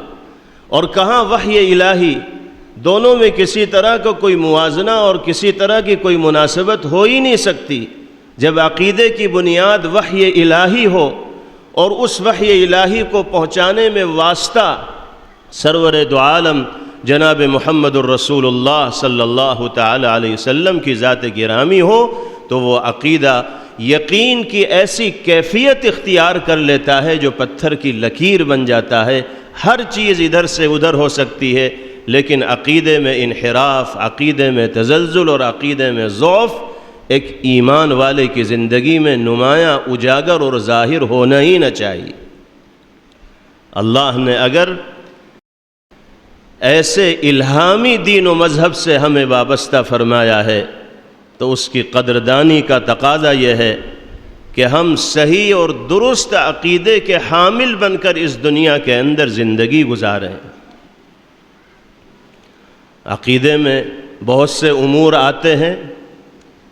اور کہاں وحی الہی، دونوں میں کسی طرح کا کوئی موازنہ اور کسی طرح کی کوئی مناسبت ہو ہی نہیں سکتی۔ جب عقیدے کی بنیاد وحی الہی ہو اور اس وحی الہی کو پہنچانے میں واسطہ سرور دو عالم جناب محمد الرسول اللہ صلی اللہ تعالی علیہ وسلم کی ذات گرامی ہو، تو وہ عقیدہ یقین کی ایسی کیفیت اختیار کر لیتا ہے جو پتھر کی لکیر بن جاتا ہے۔ ہر چیز ادھر سے ادھر ہو سکتی ہے، لیکن عقیدے میں انحراف، عقیدے میں تزلزل اور عقیدے میں ضعف ایک ایمان والے کی زندگی میں نمایاں، اجاگر اور ظاہر ہونا ہی نہ چاہیے۔ اللہ نے اگر ایسے الہامی دین و مذہب سے ہمیں وابستہ فرمایا ہے تو اس کی قدردانی کا تقاضا یہ ہے کہ ہم صحیح اور درست عقیدے کے حامل بن کر اس دنیا کے اندر زندگی گزاریں۔ عقیدے میں بہت سے امور آتے ہیں،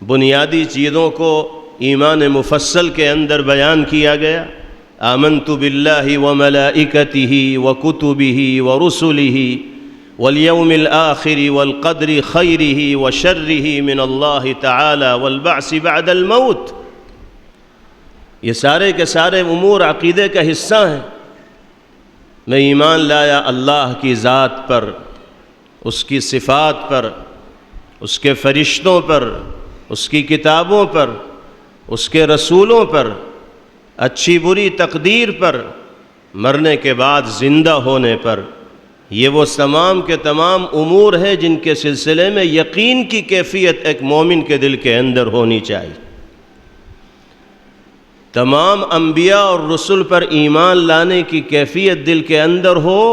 بنیادی چیزوں کو ایمان مفصل کے اندر بیان کیا گیا۔ آمنت باللہ وملائکتہ وکتبہ ورسلہ والیوم الآخر والقدر خیرہ وشرہ من اللہ تعالی والبعث بعد الموت۔ یہ سارے کے سارے امور عقیدے کا حصہ ہیں۔ میں ایمان لایا اللہ کی ذات پر، اس کی صفات پر، اس کے فرشتوں پر، اس کی کتابوں پر، اس کے رسولوں پر، اچھی بری تقدیر پر، مرنے کے بعد زندہ ہونے پر۔ یہ وہ تمام کے تمام امور ہیں جن کے سلسلے میں یقین کی کیفیت ایک مومن کے دل کے اندر ہونی چاہیے۔ تمام انبیاء اور رسل پر ایمان لانے کی کیفیت دل کے اندر ہو،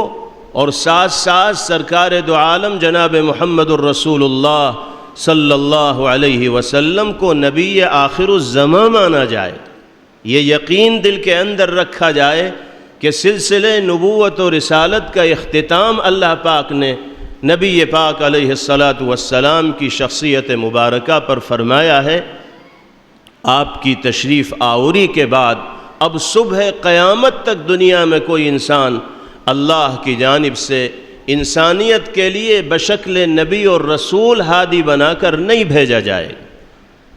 اور ساتھ ساتھ سرکار دو عالم جناب محمد الرسول اللہ صلی اللہ علیہ وسلم کو نبی آخر الزماں مانا جائے۔ یہ یقین دل کے اندر رکھا جائے کہ سلسلے نبوت و رسالت کا اختتام اللہ پاک نے نبی پاک علیہ الصلاۃ والسلام کی شخصیت مبارکہ پر فرمایا ہے۔ آپ کی تشریف آوری کے بعد اب صبح قیامت تک دنیا میں کوئی انسان اللہ کی جانب سے انسانیت کے لیے بشکل نبی اور رسول ہادی بنا کر نہیں بھیجا جائے۔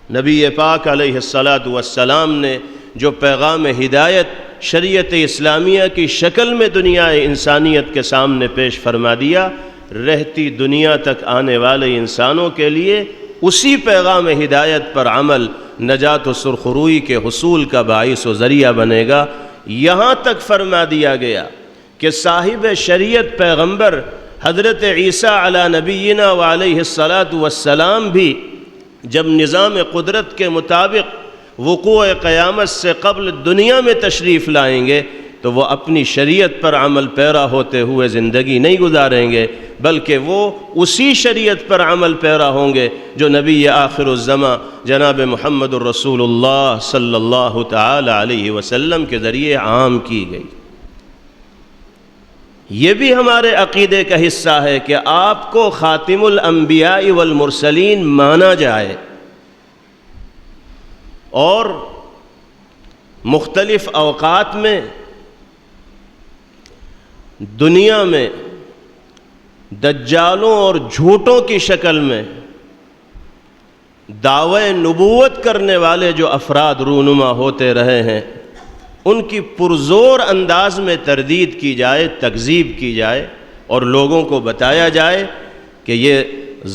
نبی پاک علیہ الصلاۃ والسلام نے جو پیغام ہدایت شریعت اسلامیہ کی شکل میں دنیا انسانیت کے سامنے پیش فرما دیا، رہتی دنیا تک آنے والے انسانوں کے لیے اسی پیغام ہدایت پر عمل نجات و سرخروئی کے حصول کا باعث و ذریعہ بنے گا۔ یہاں تک فرما دیا گیا کہ صاحب شریعت پیغمبر حضرت عیسیٰ علی نبینا وعلیہ الصلاۃ والسلام بھی جب نظام قدرت کے مطابق وقوع قیامت سے قبل دنیا میں تشریف لائیں گے تو وہ اپنی شریعت پر عمل پیرا ہوتے ہوئے زندگی نہیں گزاریں گے، بلکہ وہ اسی شریعت پر عمل پیرا ہوں گے جو نبی آخر الزماں جناب محمد الرسول اللہ صلی اللہ تعالی علیہ وسلم کے ذریعے عام کی گئی۔ یہ بھی ہمارے عقیدے کا حصہ ہے کہ آپ کو خاتم الانبیاء والمرسلین مانا جائے، اور مختلف اوقات میں دنیا میں دجالوں اور جھوٹوں کی شکل میں دعوی نبوت کرنے والے جو افراد رونما ہوتے رہے ہیں، ان کی پرزور انداز میں تردید کی جائے، تکذیب کی جائے، اور لوگوں کو بتایا جائے کہ یہ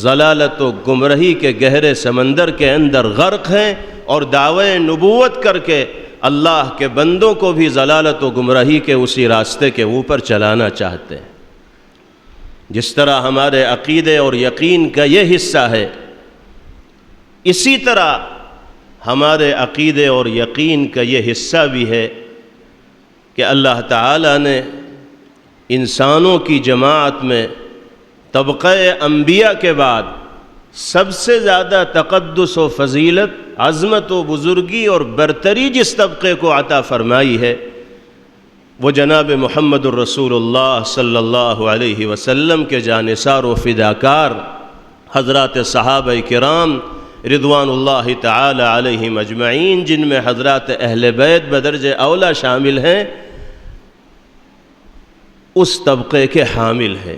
ضلالت و گمراہی کے گہرے سمندر کے اندر غرق ہیں، اور دعوی نبوت کر کے اللہ کے بندوں کو بھی ضلالت و گمراہی کے اسی راستے کے اوپر چلانا چاہتے ہیں۔ جس طرح ہمارے عقیدے اور یقین کا یہ حصہ ہے، اسی طرح ہمارے عقیدے اور یقین کا یہ حصہ بھی ہے کہ اللہ تعالیٰ نے انسانوں کی جماعت میں طبقہ انبیاء کے بعد سب سے زیادہ تقدس و فضیلت، عظمت و بزرگی اور برتری جس طبقے کو عطا فرمائی ہے، وہ جناب محمد الرسول اللہ صلی اللہ علیہ وسلم کے جانثار و فداکار حضرات صحابہ کرام رضوان اللہ تعالی علیہم اجمعین، جن میں حضرات اہل بیت بدرجہ اولا شامل ہیں، اس طبقے کے حامل ہیں۔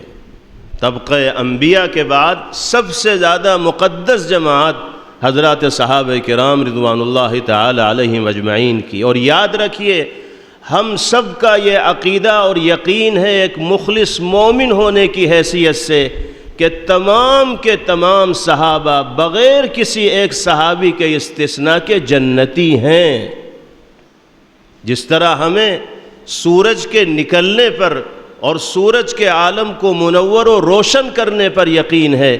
طبقہ انبیاء کے بعد سب سے زیادہ مقدس جماعت حضرات صحابہ کرام رضوان اللہ تعالی علیہم اجمعین کی۔ اور یاد رکھیے، ہم سب کا یہ عقیدہ اور یقین ہے ایک مخلص مومن ہونے کی حیثیت سے کہ تمام کے تمام صحابہ بغیر کسی ایک صحابی کے استثناء کے جنتی ہیں۔ جس طرح ہمیں سورج کے نکلنے پر اور سورج کے عالم کو منور و روشن کرنے پر یقین ہے،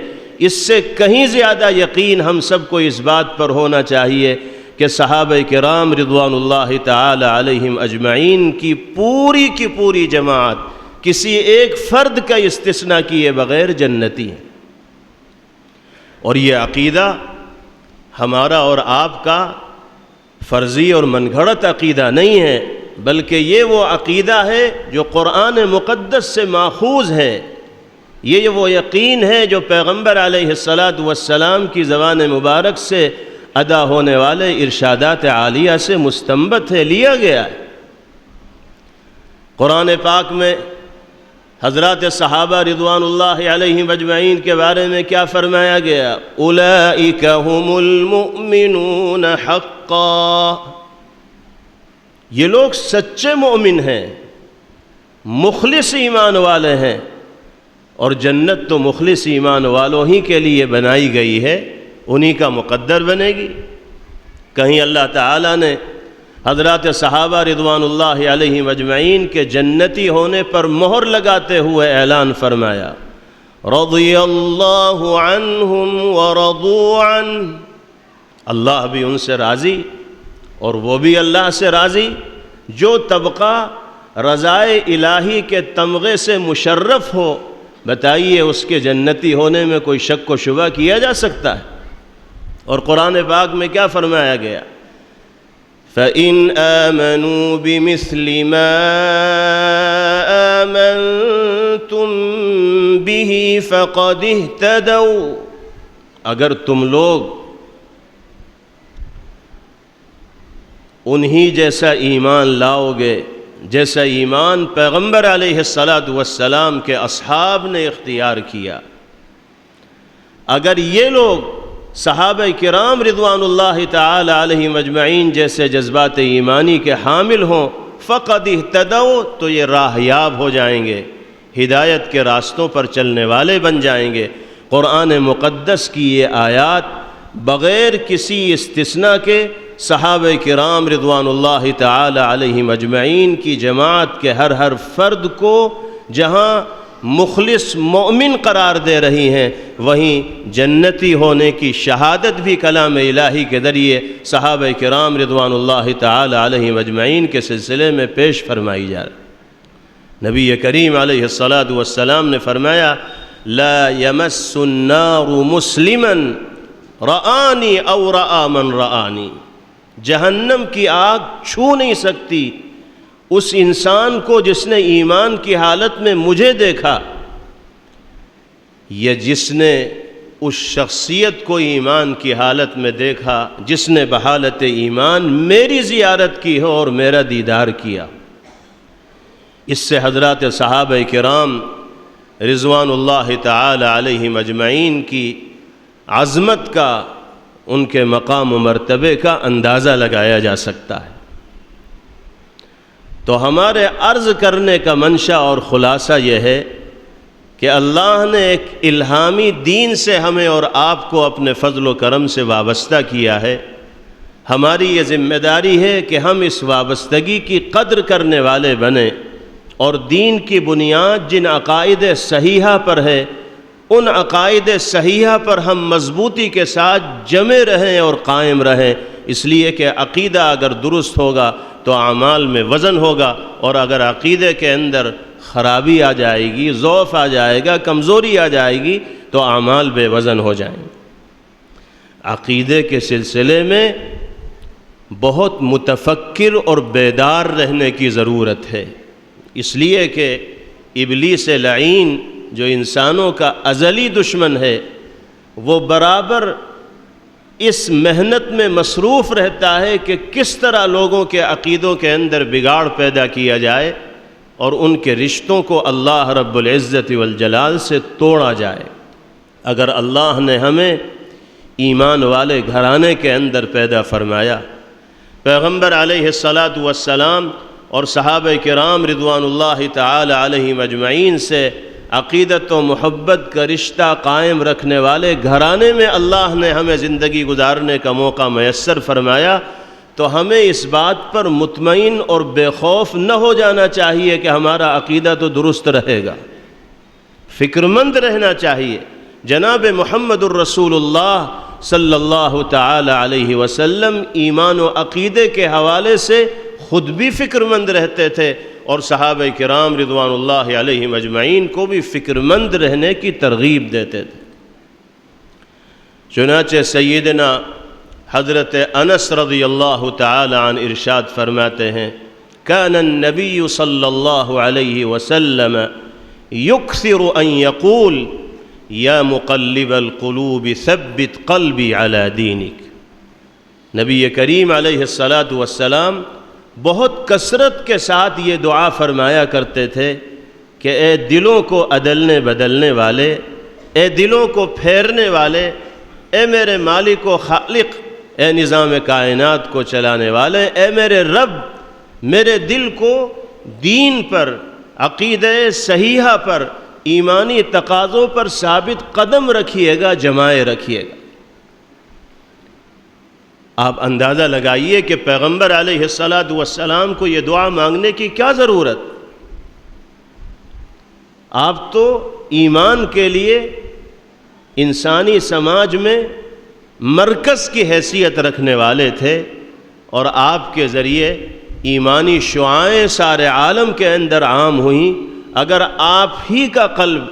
اس سے کہیں زیادہ یقین ہم سب کو اس بات پر ہونا چاہیے کہ صحابہ کرام رضوان اللہ تعالی علیہم اجمعین کی پوری جماعت کسی ایک فرد کا استثناء کیے بغیر جنتی ہیں۔ اور یہ عقیدہ ہمارا اور آپ کا فرضی اور من گھڑت عقیدہ نہیں ہے، بلکہ یہ وہ عقیدہ ہے جو قرآن مقدس سے ماخوذ ہے۔ یہ وہ یقین ہے جو پیغمبر علیہ السلام کی زبان مبارک سے ادا ہونے والے ارشادات عالیہ سے مستنبت ہے، لیا گیا ہے۔ قرآن پاک میں حضرات صحابہ رضوان اللہ علیہم اجمعین کے بارے میں کیا فرمایا گیا؟ اولئک هم المؤمنون حقا، یہ لوگ سچے مومن ہیں، مخلص ایمان والے ہیں، اور جنت تو مخلص ایمان والوں ہی کے لیے بنائی گئی ہے، انہی کا مقدر بنے گی۔ کہیں اللہ تعالیٰ نے حضرات صحابہ رضوان اللہ علیہم اجمعین کے جنتی ہونے پر مہر لگاتے ہوئے اعلان فرمایا، رضی اللہ عنہم ورضوا عنہ، اللہ بھی ان سے راضی اور وہ بھی اللہ سے راضی۔ جو طبقہ رضائے الہی کے تمغے سے مشرف ہو، بتائیے اس کے جنتی ہونے میں کوئی شک و شبہ کیا جا سکتا ہے؟ اور قرآن پاک میں کیا فرمایا گیا؟ فَإِنْ آمَنُوا بِمِثْلِ مَا آمَنْتُمْ بِهِ فَقَدِ اهْتَدَوْا، اگر تم لوگ انہی جیسا ایمان لاؤ گے جیسا ایمان پیغمبر علیہ السلام کے اصحاب نے اختیار کیا، اگر یہ لوگ صحابہ کرام رضوان اللہ تعالی علیہم اجمعین جیسے جذبات ایمانی کے حامل ہوں، فقد اہتدوا، تو یہ راہیاب ہو جائیں گے، ہدایت کے راستوں پر چلنے والے بن جائیں گے۔ قرآن مقدس کی یہ آیات بغیر کسی استثناء کے صحابہ کرام رضوان اللہ تعالی علیہم اجمعین کی جماعت کے ہر فرد کو جہاں مخلص مومن قرار دے رہی ہیں، وہیں جنتی ہونے کی شہادت بھی کلام الہی کے ذریعے صحابہ کرام رضوان اللہ تعالی علیہم اجمعین کے سلسلے میں پیش فرمائی جا رہی۔ نبی کریم علیہ الصلاۃ والسلام نے فرمایا لا یمس النار مسلما رآنی او رآ من رآنی، جہنم کی آگ چھو نہیں سکتی اس انسان کو جس نے ایمان کی حالت میں مجھے دیکھا، یا جس نے اس شخصیت کو ایمان کی حالت میں دیکھا جس نے بحالت ایمان میری زیارت کی ہو اور میرا دیدار کیا۔ اس سے حضرات صحابہ کرام رضوان اللہ تعالی علیہم اجمعین کی عظمت کا، ان کے مقام و مرتبے کا اندازہ لگایا جا سکتا ہے۔ تو ہمارے عرض کرنے کا منشا اور خلاصہ یہ ہے کہ اللہ نے ایک الہامی دین سے ہمیں اور آپ کو اپنے فضل و کرم سے وابستہ کیا ہے۔ ہماری یہ ذمہ داری ہے کہ ہم اس وابستگی کی قدر کرنے والے بنیں اور دین کی بنیاد جن عقائد صحیحہ پر ہے ان عقائد صحیحہ پر ہم مضبوطی کے ساتھ جمے رہیں اور قائم رہیں، اس لیے کہ عقیدہ اگر درست ہوگا تو اعمال میں وزن ہوگا، اور اگر عقیدے کے اندر خرابی آ جائے گی، ضعف آ جائے گا، کمزوری آ جائے گی تو اعمال بے وزن ہو جائیں گے۔ عقیدے کے سلسلے میں بہت متفکر اور بیدار رہنے کی ضرورت ہے، اس لیے کہ ابلیس لعین جو انسانوں کا ازلی دشمن ہے وہ برابر اس محنت میں مصروف رہتا ہے کہ کس طرح لوگوں کے عقیدوں کے اندر بگاڑ پیدا کیا جائے اور ان کے رشتوں کو اللہ رب العزت والجلال سے توڑا جائے۔ اگر اللہ نے ہمیں ایمان والے گھرانے کے اندر پیدا فرمایا، پیغمبر علیہ الصلاۃ والسلام اور صحابہ کرام رضوان اللہ تعالی علیہم اجمعین سے عقیدت و محبت کا رشتہ قائم رکھنے والے گھرانے میں اللہ نے ہمیں زندگی گزارنے کا موقع میسر فرمایا، تو ہمیں اس بات پر مطمئن اور بے خوف نہ ہو جانا چاہیے کہ ہمارا عقیدہ تو درست رہے گا، فکر مند رہنا چاہیے۔ جناب محمد الرسول اللہ صلی اللہ تعالی علیہ وسلم ایمان و عقیدے کے حوالے سے خود بھی فکر مند رہتے تھے اور صحابہ کرام رضوان اللہ علیہم اجمعین کو بھی فکر مند رہنے کی ترغیب دیتے تھے۔ چنانچہ سیدنا حضرت انس رضی اللہ تعالی عنہ ارشاد فرماتے ہیں کان النبی صلی اللہ علیہ وسلم یکثر ان یقول یا مقلب القلوب ثبت قلبی علی دینک۔ نبی کریم علیہ الصلاۃ والسلام بہت کثرت کے ساتھ یہ دعا فرمایا کرتے تھے کہ اے دلوں کو عدلنے بدلنے والے، اے دلوں کو پھیرنے والے، اے میرے مالک و خالق، اے نظام کائنات کو چلانے والے، اے میرے رب، میرے دل کو دین پر، عقیدہ صحیحہ پر، ایمانی تقاضوں پر ثابت قدم رکھیے گا، جمائے رکھیے گا۔ آپ اندازہ لگائیے کہ پیغمبر علیہ الصلاۃ والسلام کو یہ دعا مانگنے کی کیا ضرورت؟ آپ تو ایمان کے لیے انسانی سماج میں مرکز کی حیثیت رکھنے والے تھے، اور آپ کے ذریعے ایمانی شعاعیں سارے عالم کے اندر عام ہوئیں۔ اگر آپ ہی کا قلب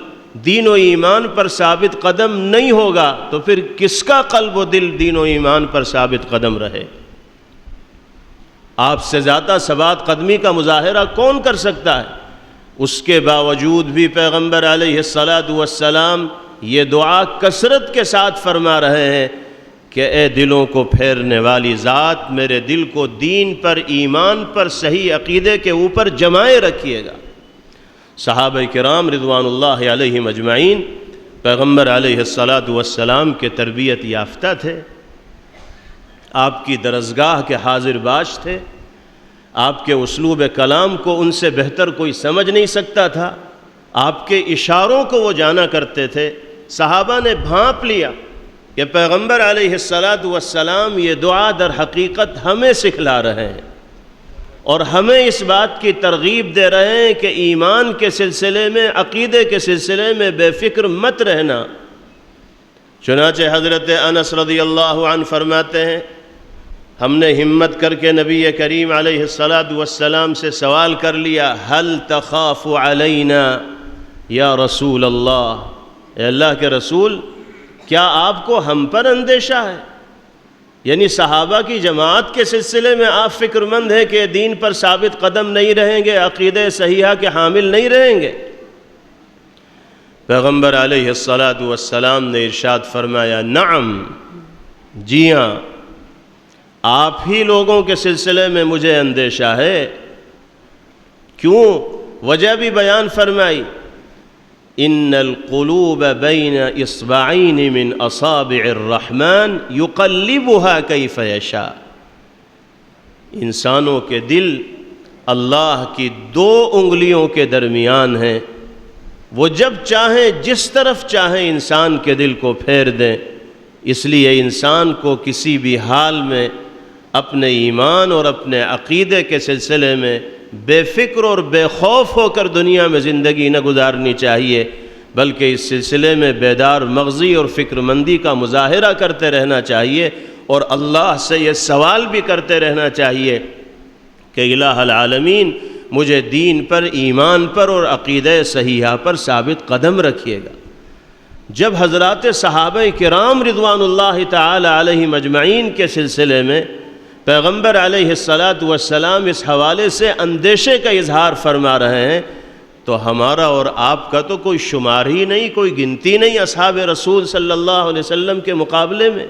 دین و ایمان پر ثابت قدم نہیں ہوگا تو پھر کس کا قلب و دل دین و ایمان پر ثابت قدم رہے؟ آپ سے زیادہ ثبات قدمی کا مظاہرہ کون کر سکتا ہے؟ اس کے باوجود بھی پیغمبر علیہ الصلاۃ والسلام یہ دعا کثرت کے ساتھ فرما رہے ہیں کہ اے دلوں کو پھیرنے والی ذات، میرے دل کو دین پر، ایمان پر، صحیح عقیدے کے اوپر جمائے رکھیے گا۔ صحابہ کرام رضوان اللہ علیہم اجمعین پیغمبر علیہ الصلاۃ والسلام کے تربیت یافتہ تھے، آپ کی درسگاہ کے حاضر باش تھے، آپ کے اسلوب کلام کو ان سے بہتر کوئی سمجھ نہیں سکتا تھا، آپ کے اشاروں کو وہ جانا کرتے تھے۔ صحابہ نے بھانپ لیا کہ پیغمبر علیہ الصلاۃ والسلام یہ دعا در حقیقت ہمیں سکھلا رہے ہیں، اور ہمیں اس بات کی ترغیب دے رہے ہیں کہ ایمان کے سلسلے میں، عقیدے کے سلسلے میں بے فکر مت رہنا۔ چنانچہ حضرت انس رضی اللہ عنہ فرماتے ہیں، ہم نے ہمت کر کے نبی کریم علیہ السلام سے سوال کر لیا، هل تخاف علینا یا رسول اللہ، اے اللہ کے رسول کیا آپ کو ہم پر اندیشہ ہے؟ یعنی صحابہ کی جماعت کے سلسلے میں آپ فکر مند ہیں کہ دین پر ثابت قدم نہیں رہیں گے، عقیدہ صحیحہ کے حامل نہیں رہیں گے؟ پیغمبر علیہ السلام نے ارشاد فرمایا، نعم، جی ہاں، آپ ہی لوگوں کے سلسلے میں مجھے اندیشہ ہے۔ کیوں؟ وجہ بھی بیان فرمائی، ان القلوب بین اصبعین من اصابع الرحمن یقلبها کیف یشاء، انسانوں کے دل اللہ کی 2 انگلیوں کے درمیان ہیں، وہ جب چاہیں جس طرف چاہیں انسان کے دل کو پھیر دیں۔ اس لیے انسان کو کسی بھی حال میں اپنے ایمان اور اپنے عقیدے کے سلسلے میں بے فکر اور بے خوف ہو کر دنیا میں زندگی نہ گزارنی چاہیے، بلکہ اس سلسلے میں بیدار مغزی اور فکر مندی کا مظاہرہ کرتے رہنا چاہیے، اور اللہ سے یہ سوال بھی کرتے رہنا چاہیے کہ الہ العالمین مجھے دین پر، ایمان پر اور عقیدہ صحیحہ پر ثابت قدم رکھیے گا۔ جب حضرات صحابہ کرام رضوان اللہ تعالی علیہم اجمعین کے سلسلے میں پیغمبر علیہ السلام اس حوالے سے اندیشے کا اظہار فرما رہے ہیں، تو ہمارا اور آپ کا تو کوئی شمار ہی نہیں، کوئی گنتی نہیں اصحاب رسول صلی اللہ علیہ وسلم کے مقابلے میں۔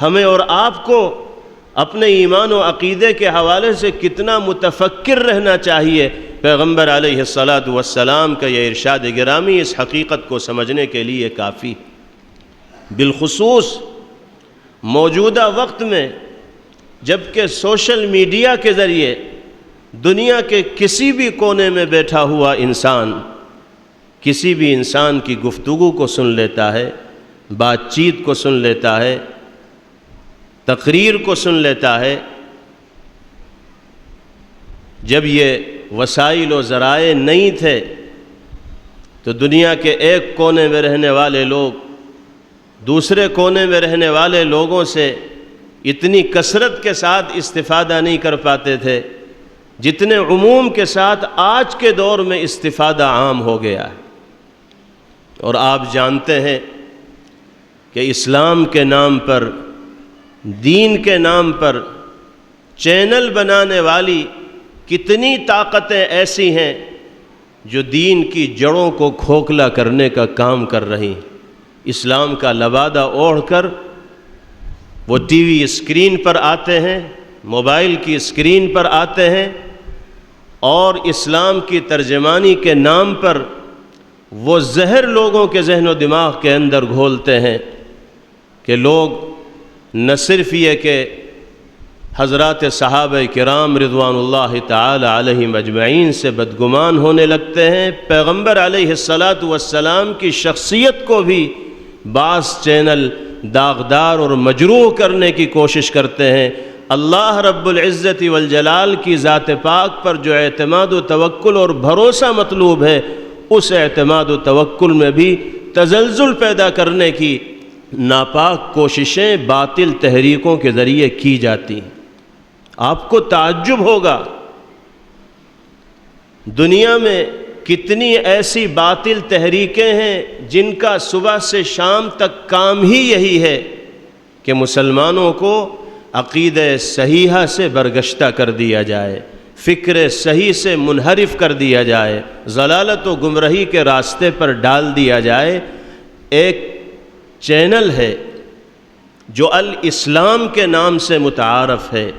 ہمیں اور آپ کو اپنے ایمان و عقیدے کے حوالے سے کتنا متفکر رہنا چاہیے۔ پیغمبر علیہ السلام کا یہ ارشاد گرامی اس حقیقت کو سمجھنے کے لیے کافی، بالخصوص موجودہ وقت میں جبکہ سوشل میڈیا کے ذریعے دنیا کے کسی بھی کونے میں بیٹھا ہوا انسان کسی بھی انسان کی گفتگو کو سن لیتا ہے، بات چیت کو سن لیتا ہے، تقریر کو سن لیتا ہے۔ جب یہ وسائل و ذرائع نہیں تھے تو دنیا کے ایک کونے میں رہنے والے لوگ دوسرے کونے میں رہنے والے لوگوں سے اتنی کثرت کے ساتھ استفادہ نہیں کر پاتے تھے جتنے عموم کے ساتھ آج کے دور میں استفادہ عام ہو گیا ہے۔ اور آپ جانتے ہیں کہ اسلام کے نام پر، دین کے نام پر چینل بنانے والی کتنی طاقتیں ایسی ہیں جو دین کی جڑوں کو کھوکھلا کرنے کا کام کر رہی ہیں۔ اسلام کا لبادہ اوڑھ کر وہ ٹی وی اسکرین پر آتے ہیں، موبائل کی اسکرین پر آتے ہیں، اور اسلام کی ترجمانی کے نام پر وہ زہر لوگوں کے ذہن و دماغ کے اندر گھولتے ہیں کہ لوگ نہ صرف یہ کہ حضرات صحابہ کرام رضوان اللہ تعالی علیہم اجمعین سے بدگمان ہونے لگتے ہیں، پیغمبر علیہ السلام کی شخصیت کو بھی بعض چینل داغدار اور مجروح کرنے کی کوشش کرتے ہیں۔ اللہ رب العزت والجلال کی ذات پاک پر جو اعتماد و توکل اور بھروسہ مطلوب ہے، اس اعتماد و توکل میں بھی تزلزل پیدا کرنے کی ناپاک کوششیں باطل تحریکوں کے ذریعے کی جاتی ہیں۔ آپ کو تعجب ہوگا دنیا میں کتنی ایسی باطل تحریکیں ہیں جن کا صبح سے شام تک کام ہی یہی ہے کہ مسلمانوں کو عقیدہ صحیحہ سے برگشتہ کر دیا جائے، فکر صحیح سے منحرف کر دیا جائے، ضلالت و گمراہی کے راستے پر ڈال دیا جائے۔ ایک چینل ہے جو الاسلام کے نام سے متعارف ہے،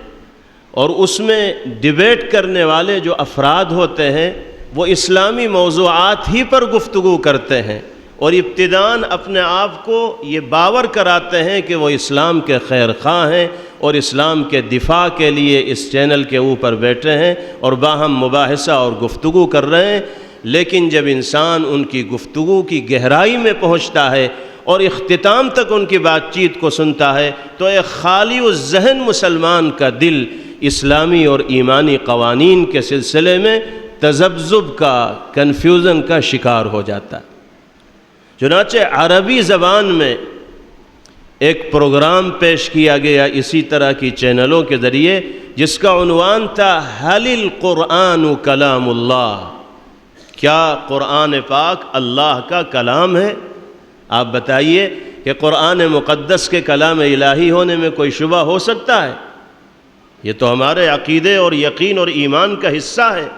اور اس میں ڈیبیٹ کرنے والے جو افراد ہوتے ہیں وہ اسلامی موضوعات ہی پر گفتگو کرتے ہیں، اور ابتداً اپنے آپ کو یہ باور کراتے ہیں کہ وہ اسلام کے خیر خواہ ہیں اور اسلام کے دفاع کے لیے اس چینل کے اوپر بیٹھے ہیں اور باہم مباحثہ اور گفتگو کر رہے ہیں۔ لیکن جب انسان ان کی گفتگو کی گہرائی میں پہنچتا ہے اور اختتام تک ان کی بات چیت کو سنتا ہے تو ایک خالی و ذہن مسلمان کا دل اسلامی اور ایمانی قوانین کے سلسلے میں تذبذب کا، کنفیوژن کا شکار ہو جاتا ہے۔ چنانچہ عربی زبان میں ایک پروگرام پیش کیا گیا اسی طرح کی چینلوں کے ذریعے، جس کا عنوان تھا حل القرآن کلام اللہ، کیا قرآن پاک اللہ کا کلام ہے؟ آپ بتائیے کہ قرآن مقدس کے کلام الہی ہونے میں کوئی شبہ ہو سکتا ہے؟ یہ تو ہمارے عقیدے اور یقین اور ایمان کا حصہ ہے،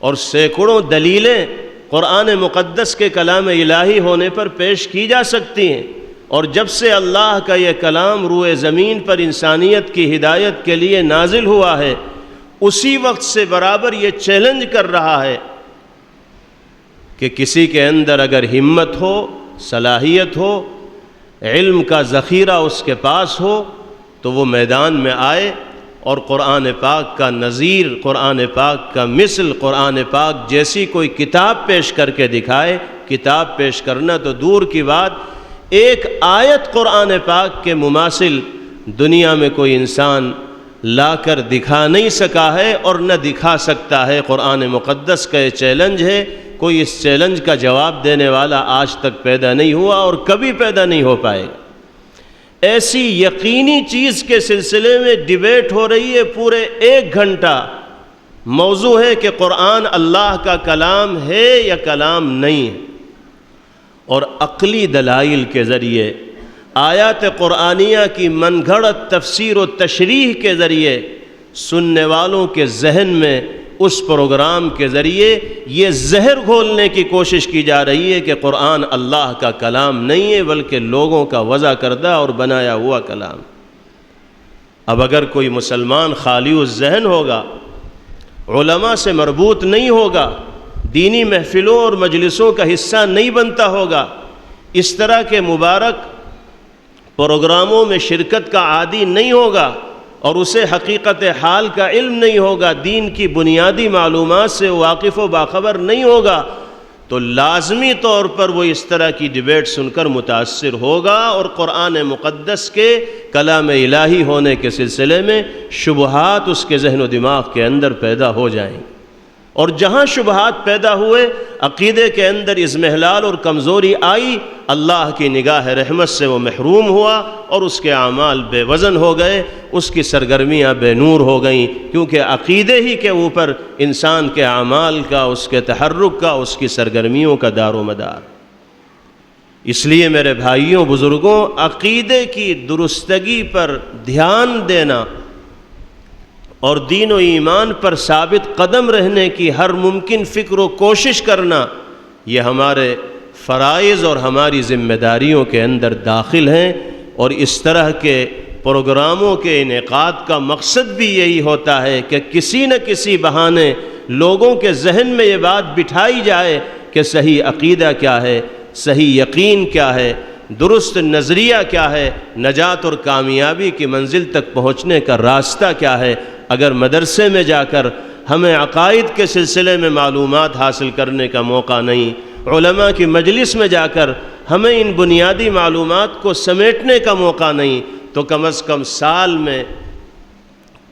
اور سینکڑوں دلیلیں قرآن مقدس کے کلام الہی ہونے پر پیش کی جا سکتی ہیں، اور جب سے اللہ کا یہ کلام روئے زمین پر انسانیت کی ہدایت کے لیے نازل ہوا ہے، اسی وقت سے برابر یہ چیلنج کر رہا ہے کہ کسی کے اندر اگر ہمت ہو، صلاحیت ہو، علم کا ذخیرہ اس کے پاس ہو تو وہ میدان میں آئے اور قرآن پاک کا نظیر، قرآن پاک کا مثل، قرآن پاک جیسی کوئی کتاب پیش کر کے دکھائے۔ کتاب پیش کرنا تو دور کی بات، ایک آیت قرآن پاک کے مماثل دنیا میں کوئی انسان لا کر دکھا نہیں سکا ہے اور نہ دکھا سکتا ہے۔ قرآن مقدس کا یہ چیلنج ہے، کوئی اس چیلنج کا جواب دینے والا آج تک پیدا نہیں ہوا اور کبھی پیدا نہیں ہو پائے گا۔ ایسی یقینی چیز کے سلسلے میں ڈیبیٹ ہو رہی ہے پورے 1 گھنٹہ، موضوع ہے کہ قرآن اللہ کا کلام ہے یا کلام نہیں ہے، اور عقلی دلائل کے ذریعے، آیات قرآنیہ کی من گھڑت تفسیر و تشریح کے ذریعے سننے والوں کے ذہن میں اس پروگرام کے ذریعے یہ زہر گھولنے کی کوشش کی جا رہی ہے کہ قرآن اللہ کا کلام نہیں ہے بلکہ لوگوں کا وضع کردہ اور بنایا ہوا کلام۔ اب اگر کوئی مسلمان خالی الذہن ہوگا، علماء سے مربوط نہیں ہوگا، دینی محفلوں اور مجلسوں کا حصہ نہیں بنتا ہوگا، اس طرح کے مبارک پروگراموں میں شرکت کا عادی نہیں ہوگا اور اسے حقیقت حال کا علم نہیں ہوگا، دین کی بنیادی معلومات سے واقف و باخبر نہیں ہوگا، تو لازمی طور پر وہ اس طرح کی ڈیبیٹ سن کر متاثر ہوگا اور قرآن مقدس کے کلام الہی ہونے کے سلسلے میں شبہات اس کے ذہن و دماغ کے اندر پیدا ہو جائیں گے، اور جہاں شبہات پیدا ہوئے، عقیدے کے اندر اضمحلال اور کمزوری آئی، اللہ کی نگاہ رحمت سے وہ محروم ہوا اور اس کے اعمال بے وزن ہو گئے، اس کی سرگرمیاں بے نور ہو گئیں، کیونکہ عقیدے ہی کے اوپر انسان کے اعمال کا، اس کے تحرک کا، اس کی سرگرمیوں کا دار و مدار۔ اس لیے میرے بھائیوں، بزرگوں، عقیدے کی درستگی پر دھیان دینا اور دین و ایمان پر ثابت قدم رہنے کی ہر ممکن فکر و کوشش کرنا، یہ ہمارے فرائض اور ہماری ذمہ داریوں کے اندر داخل ہیں، اور اس طرح کے پروگراموں کے انعقاد کا مقصد بھی یہی ہوتا ہے کہ کسی نہ کسی بہانے لوگوں کے ذہن میں یہ بات بٹھائی جائے کہ صحیح عقیدہ کیا ہے، صحیح یقین کیا ہے، درست نظریہ کیا ہے، نجات اور کامیابی کی منزل تک پہنچنے کا راستہ کیا ہے۔ اگر مدرسے میں جا کر ہمیں عقائد کے سلسلے میں معلومات حاصل کرنے کا موقع نہیں، علماء کی مجلس میں جا کر ہمیں ان بنیادی معلومات کو سمیٹنے کا موقع نہیں، تو کم از کم سال میں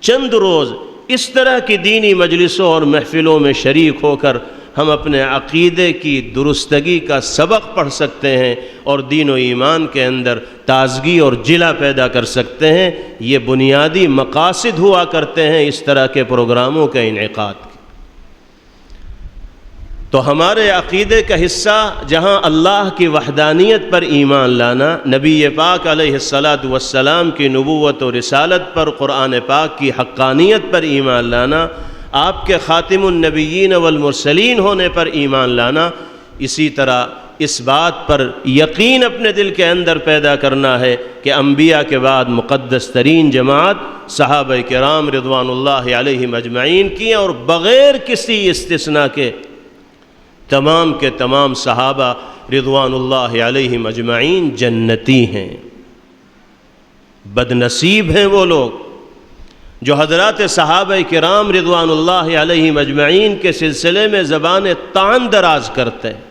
چند روز اس طرح کی دینی مجلسوں اور محفلوں میں شریک ہو کر ہم اپنے عقیدے کی درستگی کا سبق پڑھ سکتے ہیں اور دین و ایمان کے اندر تازگی اور جلا پیدا کر سکتے ہیں۔ یہ بنیادی مقاصد ہوا کرتے ہیں اس طرح کے پروگراموں کا انعقاد۔ تو ہمارے عقیدے کا حصہ جہاں اللہ کی وحدانیت پر ایمان لانا، نبی پاک علیہ الصلاۃ والسلام کی نبوت و رسالت پر، قرآن پاک کی حقانیت پر ایمان لانا، آپ کے خاتم النبیین والمرسلین ہونے پر ایمان لانا، اسی طرح اس بات پر یقین اپنے دل کے اندر پیدا کرنا ہے کہ انبیاء کے بعد مقدس ترین جماعت صحابہ کرام رضوان اللہ علیہم اجمعین کی، اور بغیر کسی استثناء کے تمام صحابہ رضوان اللہ علیہم اجمعین جنتی ہیں۔ بد نصیب ہیں وہ لوگ جو حضرات صحابہ کرام رضوان اللہ علیہم اجمعین کے سلسلے میں زبان طعن دراز کرتے ہیں،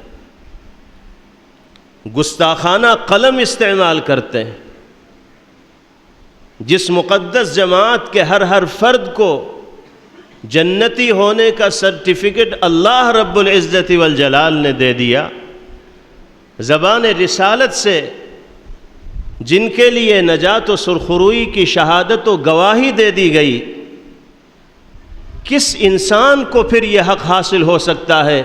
گستاخانہ قلم استعمال کرتے ہیں، جس مقدس جماعت کے ہر فرد کو جنتی ہونے کا سرٹیفکیٹ اللہ رب العزت والجلال نے دے دیا، زبان رسالت سے جن کے لیے نجات و سرخروئی کی شہادت و گواہی دے دی گئی، کس انسان کو پھر یہ حق حاصل ہو سکتا ہے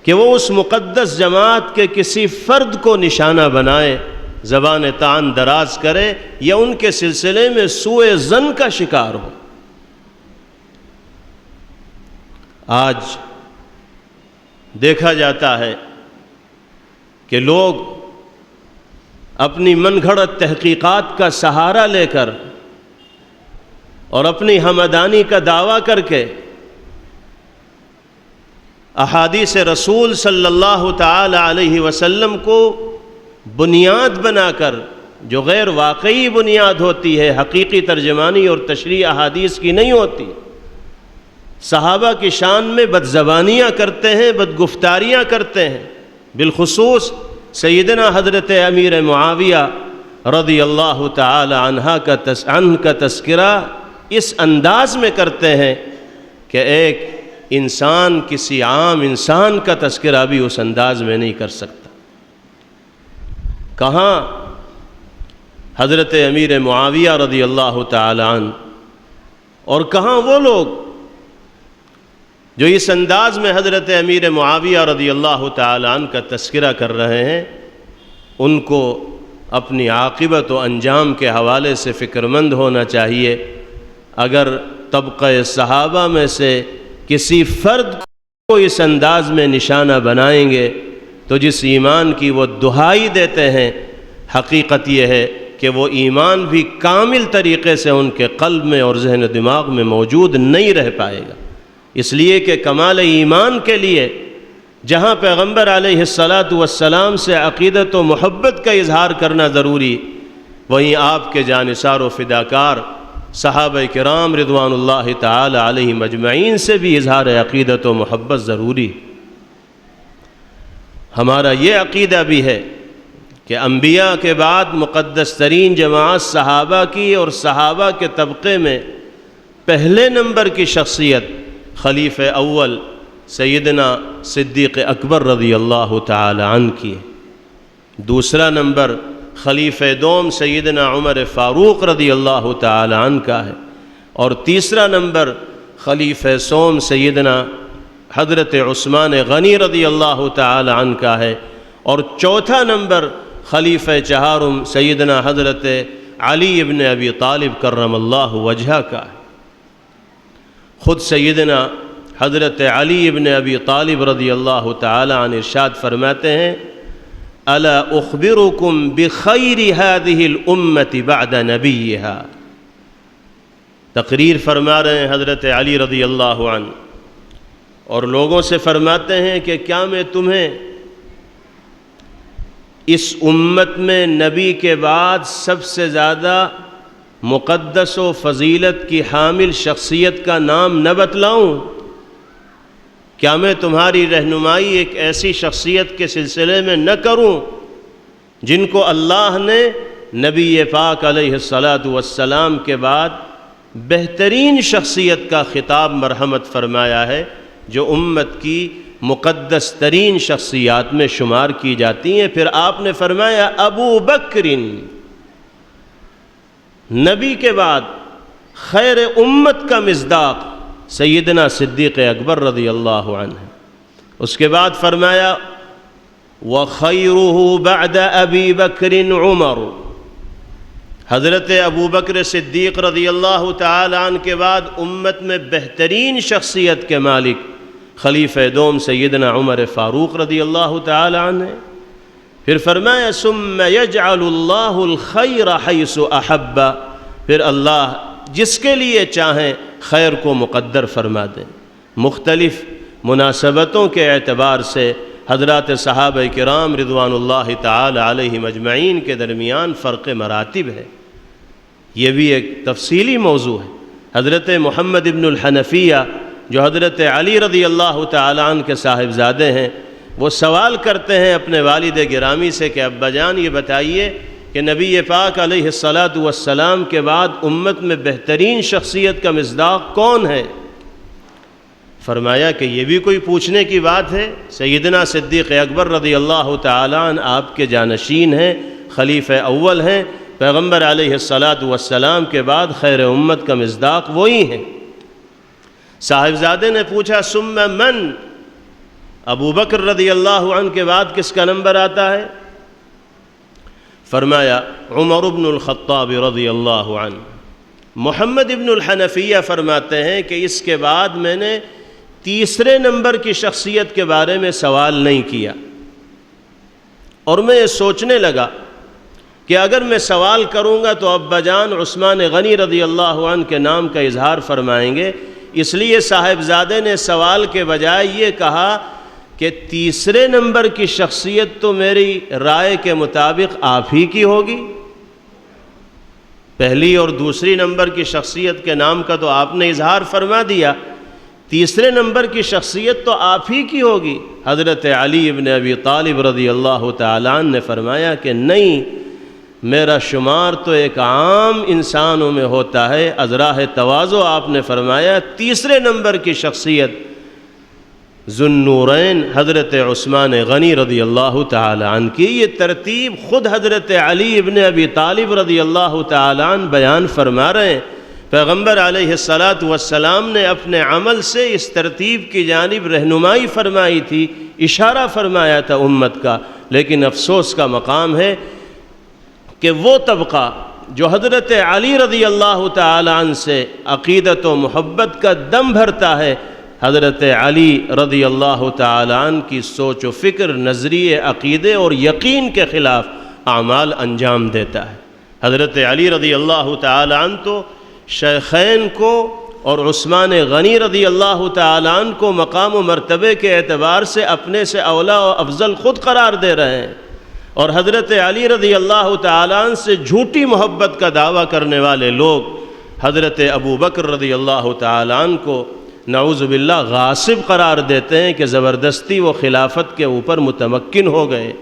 کہ وہ اس مقدس جماعت کے کسی فرد کو نشانہ بنائے، زبان طعن دراز کرے یا ان کے سلسلے میں سوء ظن کا شکار ہو؟ آج دیکھا جاتا ہے کہ لوگ اپنی من گھڑت تحقیقات کا سہارا لے کر اور اپنی ہمدانی کا دعویٰ کر کے احادیث رسول صلی اللہ تعالی علیہ وسلم کو بنیاد بنا کر، جو غیر واقعی بنیاد ہوتی ہے، حقیقی ترجمانی اور تشریح احادیث کی نہیں ہوتی، صحابہ کی شان میں بدزبانیاں کرتے ہیں، بدگفتاریاں کرتے ہیں، بالخصوص سیدنا حضرت امیر معاویہ رضی اللہ تعالی عنہ کا تذکرہ اس انداز میں کرتے ہیں کہ ایک انسان کسی عام انسان کا تذکرہ بھی اس انداز میں نہیں کر سکتا۔ کہاں حضرت امیر معاویہ رضی اللہ تعالی عنہ اور کہاں وہ لوگ جو اس انداز میں حضرت امیر معاویہ رضی اللہ تعالی عنہ کا تذکرہ کر رہے ہیں، ان کو اپنی عاقبت و انجام کے حوالے سے فکرمند ہونا چاہیے۔ اگر طبقہ صحابہ میں سے کسی فرد کو اس انداز میں نشانہ بنائیں گے تو جس ایمان کی وہ دہائی دیتے ہیں، حقیقت یہ ہے کہ وہ ایمان بھی کامل طریقے سے ان کے قلب میں اور ذہن و دماغ میں موجود نہیں رہ پائے گا۔ اس لیے کہ کمال ایمان کے لیے جہاں پیغمبر علیہ السلام سے عقیدت و محبت کا اظہار کرنا ضروری، وہیں آپ کے جانثار و فداکار صحابہ کرام رضوان اللہ تعالی علیہم اجمعین سے بھی اظہار عقیدت و محبت ضروری۔ ہمارا یہ عقیدہ بھی ہے کہ انبیاء کے بعد مقدس ترین جماعت صحابہ کی، اور صحابہ کے طبقے میں پہلے نمبر کی شخصیت خلیفہ اول سیدنا صدیق اکبر رضی اللہ تعالی عنہ کی ہے، دوسرا نمبر خلیفہ دوم سیدنا عمر فاروق رضی اللہ تعالی عنہ کا ہے، اور تیسرا نمبر خلیفہ سوم سیدنا حضرت عثمان غنی رضی اللہ تعالی عنہ کا ہے، اور چوتھا نمبر خلیفہ چہارم سیدنا حضرت علی ابن ابی طالب کرم اللہ وجہہ کا ہے۔ خود سیدنا حضرت علی ابن ابی طالب رضی اللہ تعالی عنہ ارشاد فرماتے ہیں: الا اخبرکم بخیر هذه الامة بعد نبیها۔ تقریر فرما رہے ہیں حضرت علی رضی اللہ عنہ، اور لوگوں سے فرماتے ہیں کہ کیا میں تمہیں اس امت میں نبی کے بعد سب سے زیادہ مقدس و فضیلت کی حامل شخصیت کا نام نہ بتلاؤں؟ کیا میں تمہاری رہنمائی ایک ایسی شخصیت کے سلسلے میں نہ کروں جن کو اللہ نے نبی پاک علیہ السلام کے بعد بہترین شخصیت کا خطاب مرحمت فرمایا ہے، جو امت کی مقدس ترین شخصیات میں شمار کی جاتی ہیں؟ پھر آپ نے فرمایا ابو بکر، نبی کے بعد خیر امت کا مصداق سیدنا صدیق اکبر رضی اللہ عنہ۔ اس کے بعد فرمایا وَخَيْرُهُ بَعْدَ أَبِي بَكْرٍ عُمَرُ، حضرت ابو بکر صدیق رضی اللہ تعالی عنہ کے بعد امت میں بہترین شخصیت کے مالک خلیفہ دوم سیدنا عمر فاروق رضی اللہ تعالی عنہ۔ پھر فرمایا ثُمَّ يَجْعَلُ اللَّهُ الْخَيْرَ حَيْثُ أَحَبَّ، پھر اللہ جس کے لیے چاہیں خیر کو مقدر فرما دیں۔ مختلف مناسبتوں کے اعتبار سے حضرات صحابہ کرام رضوان اللہ تعالی علیہم اجمعین کے درمیان فرق مراتب ہے، یہ بھی ایک تفصیلی موضوع ہے۔ حضرت محمد ابن الحنفیہ جو حضرت علی رضی اللہ تعالی عنہ کے صاحبزادے ہیں، وہ سوال کرتے ہیں اپنے والد گرامی سے کہ ابا جان یہ بتائیے کہ نبی پاک علیہ الصلاۃ والسلام کے بعد امت میں بہترین شخصیت کا مصداق کون ہے؟ فرمایا کہ یہ بھی کوئی پوچھنے کی بات ہے؟ سیدنا صدیق اکبر رضی اللہ تعالیٰ عنہ آپ کے جانشین ہیں، خلیفہ اول ہیں، پیغمبر علیہ الصلاۃ والسلام کے بعد خیر امت کا مصداق وہی ہیں۔ صاحبزادے نے پوچھا ثم من؟ ابو بکر رضی اللہ عنہ کے بعد کس کا نمبر آتا ہے؟ فرمایا عمر بن الخطاب رضی اللہ عنہ۔ محمد ابن الحنفیہ فرماتے ہیں کہ اس کے بعد میں نے تیسرے نمبر کی شخصیت کے بارے میں سوال نہیں کیا، اور میں یہ سوچنے لگا کہ اگر میں سوال کروں گا تو ابا جان عثمان غنی رضی اللہ عنہ کے نام کا اظہار فرمائیں گے، اس لیے صاحبزادے نے سوال کے بجائے یہ کہا کہ تیسرے نمبر کی شخصیت تو میری رائے کے مطابق آپ ہی کی ہوگی، پہلی اور دوسری نمبر کی شخصیت کے نام کا تو آپ نے اظہار فرما دیا، تیسرے نمبر کی شخصیت تو آپ ہی کی ہوگی۔ حضرت علی ابن ابی طالب رضی اللہ تعالیٰ عنہ نے فرمایا کہ نہیں، میرا شمار تو ایک عام انسانوں میں ہوتا ہے، از راہ تواضع آپ نے فرمایا تیسرے نمبر کی شخصیت ذو النورین حضرت عثمان غنی رضی اللہ تعالی عنہ کی۔ یہ ترتیب خود حضرت علی ابن ابی طالب رضی اللہ تعالی عنہ بیان فرما رہے ہیں۔ پیغمبر علیہ الصلاۃ والسلام نے اپنے عمل سے اس ترتیب کی جانب رہنمائی فرمائی تھی، اشارہ فرمایا تھا امت کا، لیکن افسوس کا مقام ہے کہ وہ طبقہ جو حضرت علی رضی اللہ تعالی عنہ سے عقیدت و محبت کا دم بھرتا ہے، حضرت علی رضی اللہ تعالی عنہ کی سوچ و فکر، نظریے، عقیدے اور یقین کے خلاف اعمال انجام دیتا ہے۔ حضرت علی رضی اللہ تعالی عنہ تو شیخین کو اور عثمان غنی رضی اللہ تعالی عنہ کو مقام و مرتبے کے اعتبار سے اپنے سے اولا و افضل خود قرار دے رہے ہیں، اور حضرت علی رضی اللہ تعالی عنہ سے جھوٹی محبت کا دعویٰ کرنے والے لوگ حضرت ابو بکر رضی اللہ تعالی عنہ کو نعوذ باللہ غاصب قرار دیتے ہیں کہ زبردستی وہ خلافت کے اوپر متمکن ہو گئے،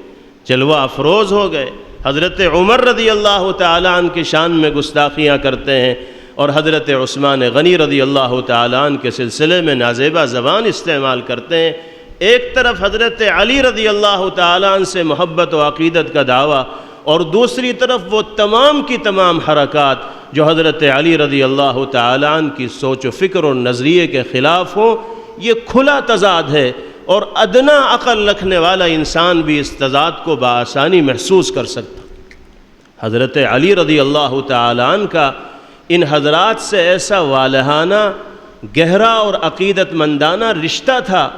جلوہ افروز ہو گئے۔ حضرت عمر رضی اللہ تعالی عنہ کی شان میں گستاخیاں کرتے ہیں، اور حضرت عثمان غنی رضی اللہ تعالی عنہ کے سلسلے میں نازیبہ زبان استعمال کرتے ہیں۔ ایک طرف حضرت علی رضی اللہ تعالی عنہ سے محبت و عقیدت کا دعویٰ، اور دوسری طرف وہ تمام کی تمام حرکات جو حضرت علی رضی اللہ تعالی عنہ کی سوچ و فکر اور نظریے کے خلاف ہوں۔ یہ کھلا تضاد ہے، اور ادنا عقل رکھنے والا انسان بھی اس تضاد کو بآسانی محسوس کر سکتا۔ حضرت علی رضی اللہ تعالی عنہ کا ان حضرات سے ایسا والہانہ، گہرا اور عقیدت مندانہ رشتہ تھا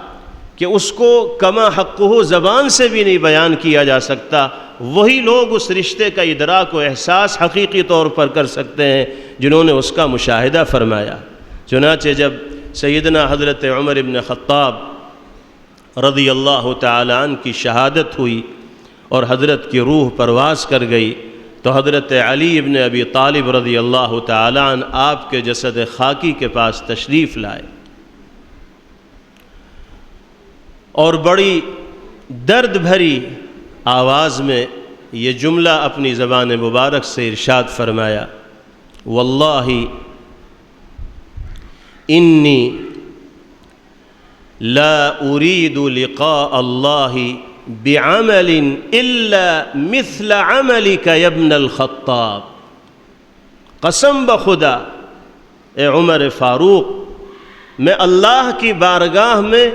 کہ اس کو کما حقہ زبان سے بھی نہیں بیان کیا جا سکتا۔ وہی لوگ اس رشتے کا ادراک و احساس حقیقی طور پر کر سکتے ہیں جنہوں نے اس کا مشاہدہ فرمایا۔ چنانچہ جب سیدنا حضرت عمر بن خطاب رضی اللہ تعالی عنہ کی شہادت ہوئی اور حضرت کی روح پرواز کر گئی، تو حضرت علی ابن ابی طالب رضی اللہ تعالی عنہ آپ کے جسد خاکی کے پاس تشریف لائے، اور بڑی درد بھری آواز میں یہ جملہ اپنی زبان مبارک سے ارشاد فرمایا، واللہ انی لا اريد لقاء اللہ بعمل الا مثل عملك يا ابن الخطاب۔ قسم بخدا اے عمر فاروق، میں اللہ کی بارگاہ میں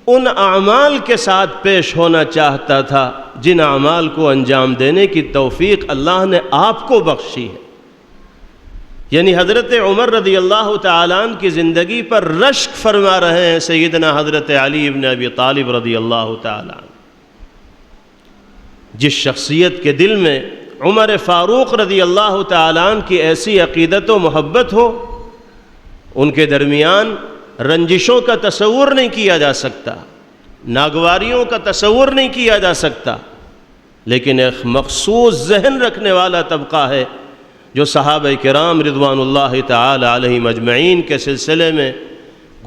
ان اعمال کے ساتھ پیش ہونا چاہتا تھا جن اعمال کو انجام دینے کی توفیق اللہ نے آپ کو بخشی ہے۔ یعنی حضرت عمر رضی اللہ تعالیٰ عنہ کی زندگی پر رشک فرما رہے ہیں سیدنا حضرت علی ابن ابی طالب رضی اللہ تعالیٰ عنہ۔ جس شخصیت کے دل میں عمر فاروق رضی اللہ تعالیٰ عنہ کی ایسی عقیدت و محبت ہو، ان کے درمیان رنجشوں کا تصور نہیں کیا جا سکتا، ناگواریوں کا تصور نہیں کیا جا سکتا، لیکن ایک مخصوص ذہن رکھنے والا طبقہ ہے جو صحابہ کرام رضوان اللہ تعالی علیہم اجمعین کے سلسلے میں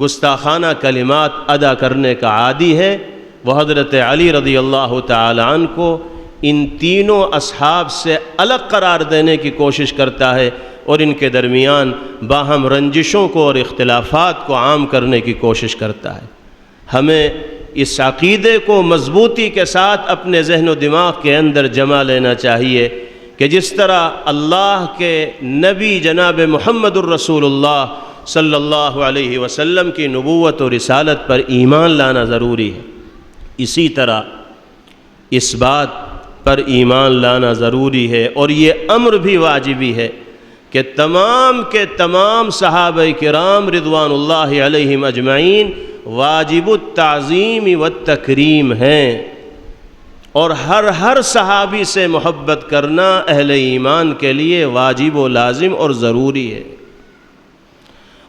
گستاخانہ کلمات ادا کرنے کا عادی ہے۔ وہ حضرت علی رضی اللہ تعالی عنہ کو ان تینوں اصحاب سے الگ قرار دینے کی کوشش کرتا ہے اور ان کے درمیان باہم رنجشوں کو اور اختلافات کو عام کرنے کی کوشش کرتا ہے۔ ہمیں اس عقیدے کو مضبوطی کے ساتھ اپنے ذہن و دماغ کے اندر جما لینا چاہیے کہ جس طرح اللہ کے نبی جناب محمد الرسول اللہ صلی اللہ علیہ وسلم کی نبوت و رسالت پر ایمان لانا ضروری ہے، اسی طرح اس بات پر ایمان لانا ضروری ہے اور یہ امر بھی واجبی ہے کہ تمام کے تمام صحابہ کرام رضوان اللہ علیہم اجمعین واجب التعظیم والتکریم ہیں، اور ہر صحابی سے محبت کرنا اہل ایمان کے لیے واجب و لازم اور ضروری ہے۔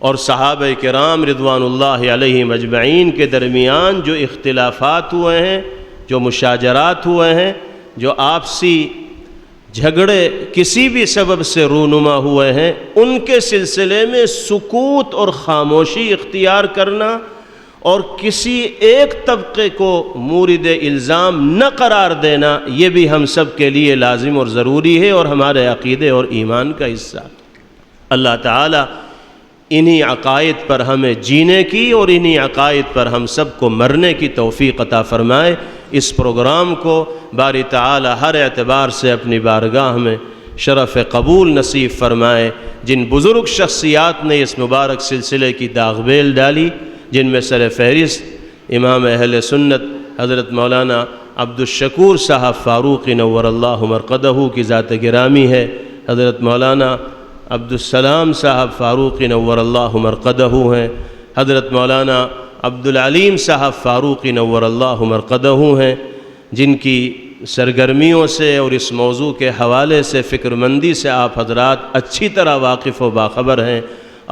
اور صحابہ کرام رضوان اللہ علیہم اجمعین کے درمیان جو اختلافات ہوئے ہیں، جو مشاجرات ہوئے ہیں، جو آپسی جھگڑے کسی بھی سبب سے رونما ہوئے ہیں، ان کے سلسلے میں سکوت اور خاموشی اختیار کرنا اور کسی ایک طبقے کو مورد الزام نہ قرار دینا، یہ بھی ہم سب کے لیے لازم اور ضروری ہے اور ہمارے عقیدے اور ایمان کا حصہ۔ اللہ تعالیٰ انہی عقائد پر ہمیں جینے کی اور انہی عقائد پر ہم سب کو مرنے کی توفیق عطا فرمائے۔ اس پروگرام کو باری تعالی ہر اعتبار سے اپنی بارگاہ میں شرف قبول نصیب فرمائے۔ جن بزرگ شخصیات نے اس مبارک سلسلے کی داغ بیل ڈالی، جن میں سر فہرست امام اہل سنت حضرت مولانا عبدالشکور صاحب فاروقی نور اللہ مرقدہ کی ذات گرامی ہے، حضرت مولانا عبدالسلام صاحب فاروقی نور اللہ مرقدہ ہیں، حضرت مولانا عبدالعلیم صاحب فاروقی نور اللہ مرقدہ ہیں، جن کی سرگرمیوں سے اور اس موضوع کے حوالے سے فکر مندی سے آپ حضرات اچھی طرح واقف و باخبر ہیں۔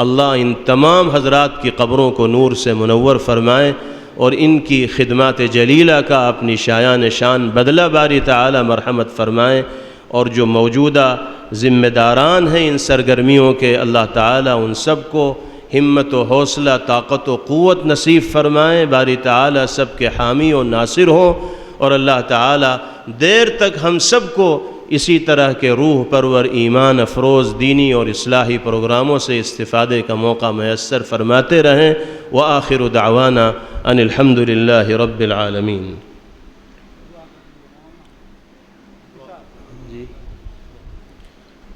اللہ ان تمام حضرات کی قبروں کو نور سے منور فرمائے اور ان کی خدمات جلیلہ کا اپنی شایان شان بدلہ باری تعالی مرحمت فرمائے، اور جو موجودہ ذمہ داران ہیں ان سرگرمیوں کے، اللہ تعالیٰ ان سب کو ہمت و حوصلہ، طاقت و قوت نصیب فرمائے، باری تعالیٰ سب کے حامی و ناصر ہوں، اور اللہ تعالیٰ دیر تک ہم سب کو اسی طرح کے روح پرور ایمان افروز دینی اور اصلاحی پروگراموں سے استفادے کا موقع میسر فرماتے رہیں۔ وآخر دعوانا ان الحمد للہ رب العالمین۔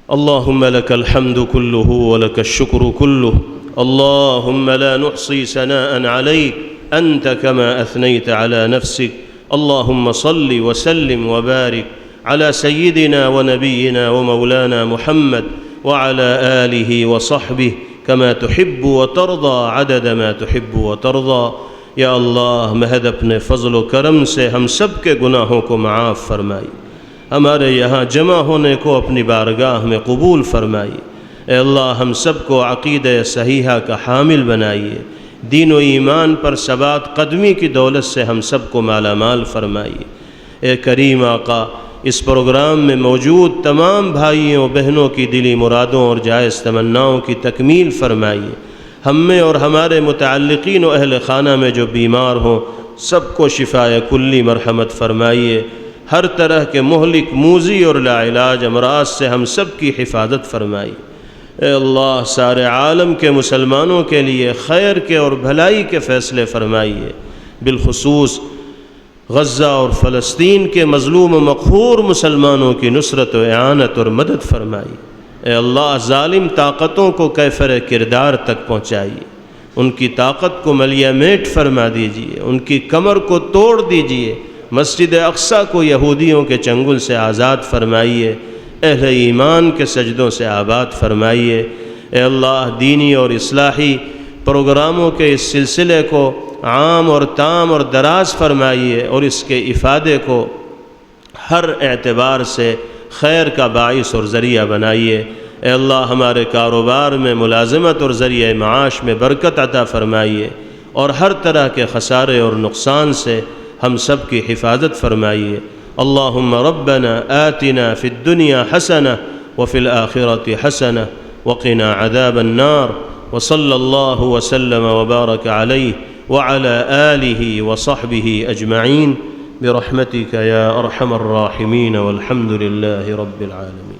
اللهم لك الحمد كله ولك الشكر كله، اللهم لا نحصي ثناء عليك أنت كما أثنيت على نفسك، اللهم صل وسلم وبارك على سيدنا ونبينا ومولانا محمد وعلى آله وصحبه كما تحب وترضى عدد ما تحب وترضى۔ یا اللہ مہد اپنے فضل و کرم سے ہم سب کے گناہوں کو معاف فرمائی، ہمارے یہاں جمع ہونے کو اپنی بارگاہ میں قبول فرمائیے۔ اے اللہ ہم سب کو عقیدہ صحیحہ کا حامل بنائیے، دین و ایمان پر ثبات قدمی کی دولت سے ہم سب کو مالا مال فرمائیے۔ اے کریم آقا، اس پروگرام میں موجود تمام بھائیوں بہنوں کی دلی مرادوں اور جائز تمناؤں کی تکمیل فرمائیے۔ ہم میں اور ہمارے متعلقین و اہل خانہ میں جو بیمار ہوں سب کو شفائے کلی مرحمت فرمائیے۔ ہر طرح کے مہلک موذی اور لا علاج امراض سے ہم سب کی حفاظت فرمائیے۔ اے اللہ سارے عالم کے مسلمانوں کے لیے خیر کے اور بھلائی کے فیصلے فرمائیے، بالخصوص غزہ اور فلسطین کے مظلوم و مقہور مسلمانوں کی نصرت و اعانت اور مدد فرمائیے۔ اے اللہ ظالم طاقتوں کو کیفر کردار تک پہنچائیے، ان کی طاقت کو ملیہ میٹ فرما دیجیے، ان کی کمر کو توڑ دیجیے، مسجد اقصیٰ کو یہودیوں کے چنگل سے آزاد فرمائیے، اہل ایمان کے سجدوں سے آباد فرمائیے۔ اے اللہ دینی اور اصلاحی پروگراموں کے اس سلسلے کو عام اور تام اور دراز فرمائیے، اور اس کے افادے کو ہر اعتبار سے خیر کا باعث اور ذریعہ بنائیے۔ اے اللہ ہمارے کاروبار میں ملازمت اور ذریعہ معاش میں برکت عطا فرمائیے، اور ہر طرح کے خسارے اور نقصان سے ہم سب کی حفاظت فرمائیے۔ اللہم ربنا آتنا فی الدنیا حسنہ وفی الآخرۃ حسنہ وقنا عذاب النار، وصلی اللہ وسلم وبارک علیہ وعلى آلہ وصحبہ اجمعین۔ برحمتك يا أرحم الراحمين والحمد لله رب العالمين।